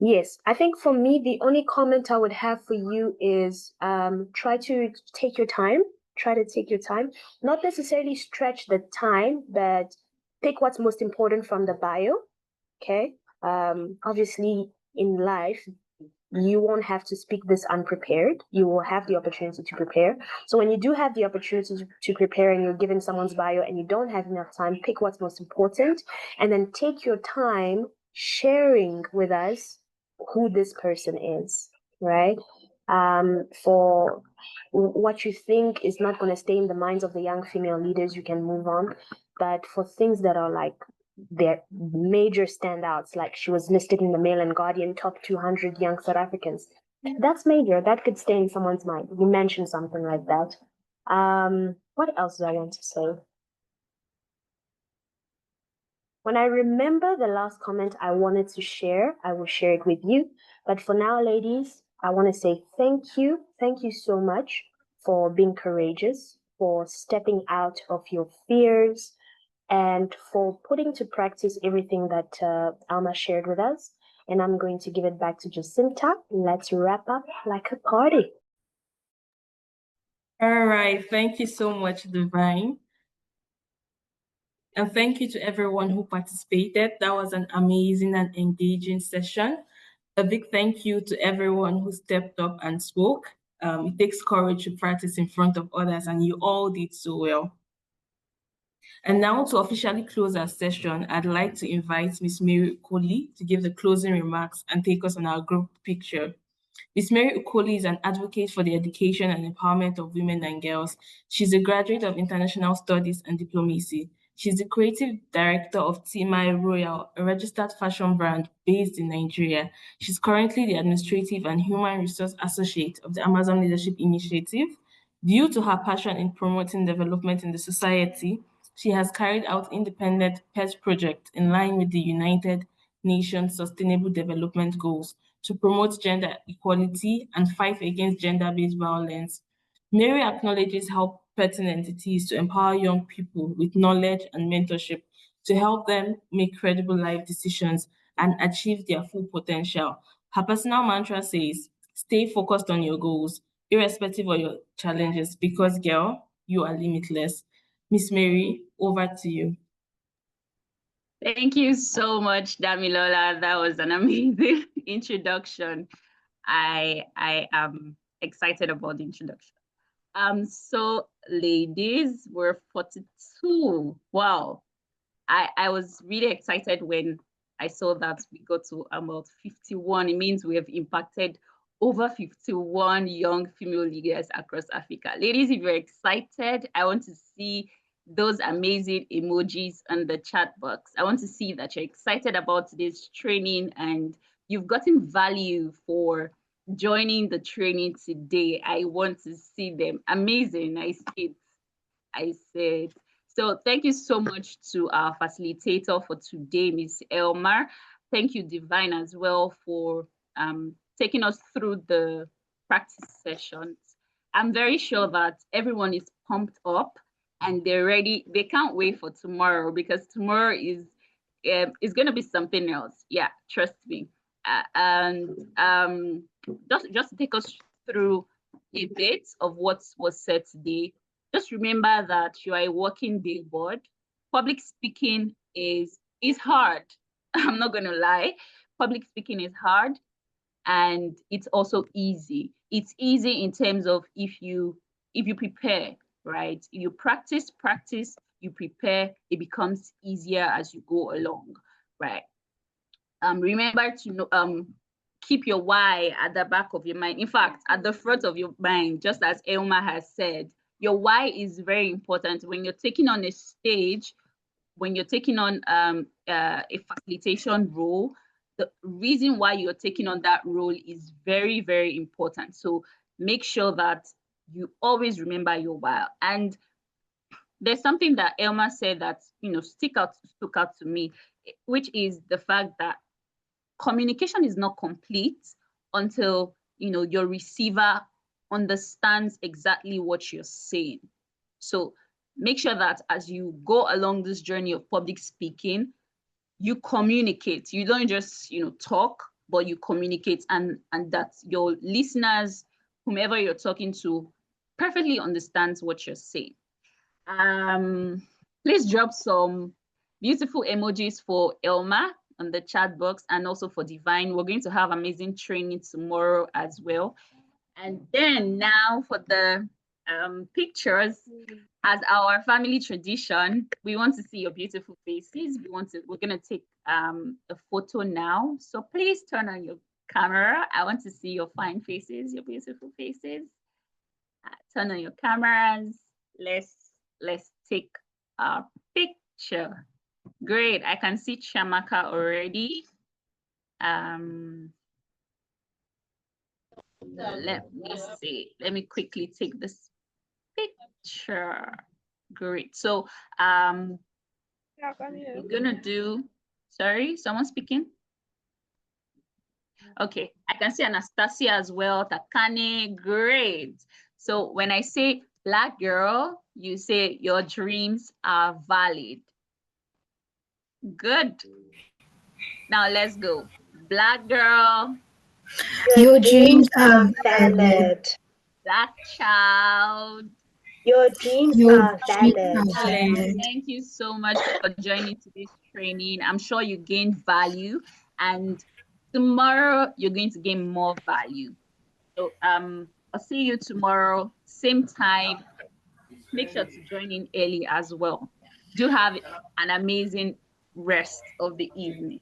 Yes, I think for me, the only comment I would have for you is try to take your time. Try to take your time. Not necessarily stretch the time, but pick what's most important from the bio. Okay. Obviously, in life, you won't have to speak this unprepared. You will have the opportunity to prepare. So when you do have the opportunity to prepare and you're given someone's bio and you don't have enough time, pick what's most important and then take your time sharing with us who this person is, right? For what you think is not going to stay in the minds of the young female leaders, you can move on. But for things that are like their major standouts, like she was listed in the Mail and Guardian top 200 young South Africans, that's major. That could stay in someone's mind. You mentioned something like that. What else do I want to say? When I remember the last comment I wanted to share, I will share it with you. But for now, ladies, I want to say thank you. Thank you so much for being courageous, for stepping out of your fears, and for putting to practice everything that Alma shared with us. And I'm going to give it back to Jacinta. Let's wrap up like a party. All right. Thank you so much, Divine. And thank you to everyone who participated. That was an amazing and engaging session. A big thank you to everyone who stepped up and spoke. It takes courage to practice in front of others, and you all did so well. And now to officially close our session, I'd like to invite Ms. Mary Ukoli to give the closing remarks and take us on our group picture. Ms. Mary Ukoli is an advocate for the education and empowerment of women and girls. She's a graduate of International Studies and Diplomacy. She's the creative director of Timai Royal, a registered fashion brand based in Nigeria. She's currently the administrative and human resource associate of the Amazon Leadership Initiative. Due to her passion in promoting development in the society, she has carried out independent pet projects in line with the United Nations Sustainable Development Goals to promote gender equality and fight against gender-based violence. Mary acknowledges how pertinent it is to empower young people with knowledge and mentorship to help them make credible life decisions and achieve their full potential. Her personal mantra says, stay focused on your goals, irrespective of your challenges, because girl, you are limitless. Miss Mary, over to you. Thank you so much, Damilola. That was an amazing introduction. I am excited about the introduction. So ladies, we're 42. Wow. I was really excited when I saw that we got to about 51. It means we have impacted over 51 young female leaders across Africa. Ladies, if you're excited, I want to see those amazing emojis on the chat box. I want to see that you're excited about this training and you've gotten value for joining the training today. I want to see them. Amazing. I see it. I said. So thank you so much to our facilitator for today, Ms. Elma. Thank you, Divine, as well, for taking us through the practice sessions. I'm very sure that everyone is pumped up and they're ready. They can't wait for tomorrow because tomorrow is going to be something else. Yeah, trust me. And just take us through a bit of what was said today, just remember that you are a walking billboard. Public speaking is hard. I'm not gonna lie. Public speaking is hard, and it's also easy. It's easy in terms of if you prepare, right? If you practice, you prepare, it becomes easier as you go along, right? Remember to keep your why at the back of your mind. In fact, at the front of your mind, just as Elma has said, your why is very important. When you're taking on a stage, when you're taking on a facilitation role, the reason why you're taking on that role is very, very important. So make sure that you always remember your why. And there's something that Elma said that stuck out to me, which is the fact that communication is not complete until your receiver understands exactly what you're saying. So make sure that as you go along this journey of public speaking, you communicate. You don't just talk, but you communicate, and that your listeners, whomever you're talking to, perfectly understands what you're saying. Please drop some beautiful emojis for Elma on the chat box, and also for Divine. We're going to have amazing training tomorrow as well. And then now for the pictures, as our family tradition, we want to see your beautiful faces. We're gonna take a photo now. So please turn on your camera. I want to see your fine faces, your beautiful faces. Turn on your cameras. Let's take a picture. Great, I can see Chamaka already. Let me see. Let me quickly take this picture. Great. So we're gonna do, sorry, someone speaking? Okay, I can see Anastasia as well, Takane, great. So when I say Black girl, you say your dreams are valid. Good. Now let's go. Black girl. Your dreams are valid. Black child. Your dreams are valid. Thank you so much for joining today's training. I'm sure you gained value, and tomorrow you're going to gain more value. So I'll see you tomorrow, same time. Make sure to join in early as well. Do have an amazing rest of the evening.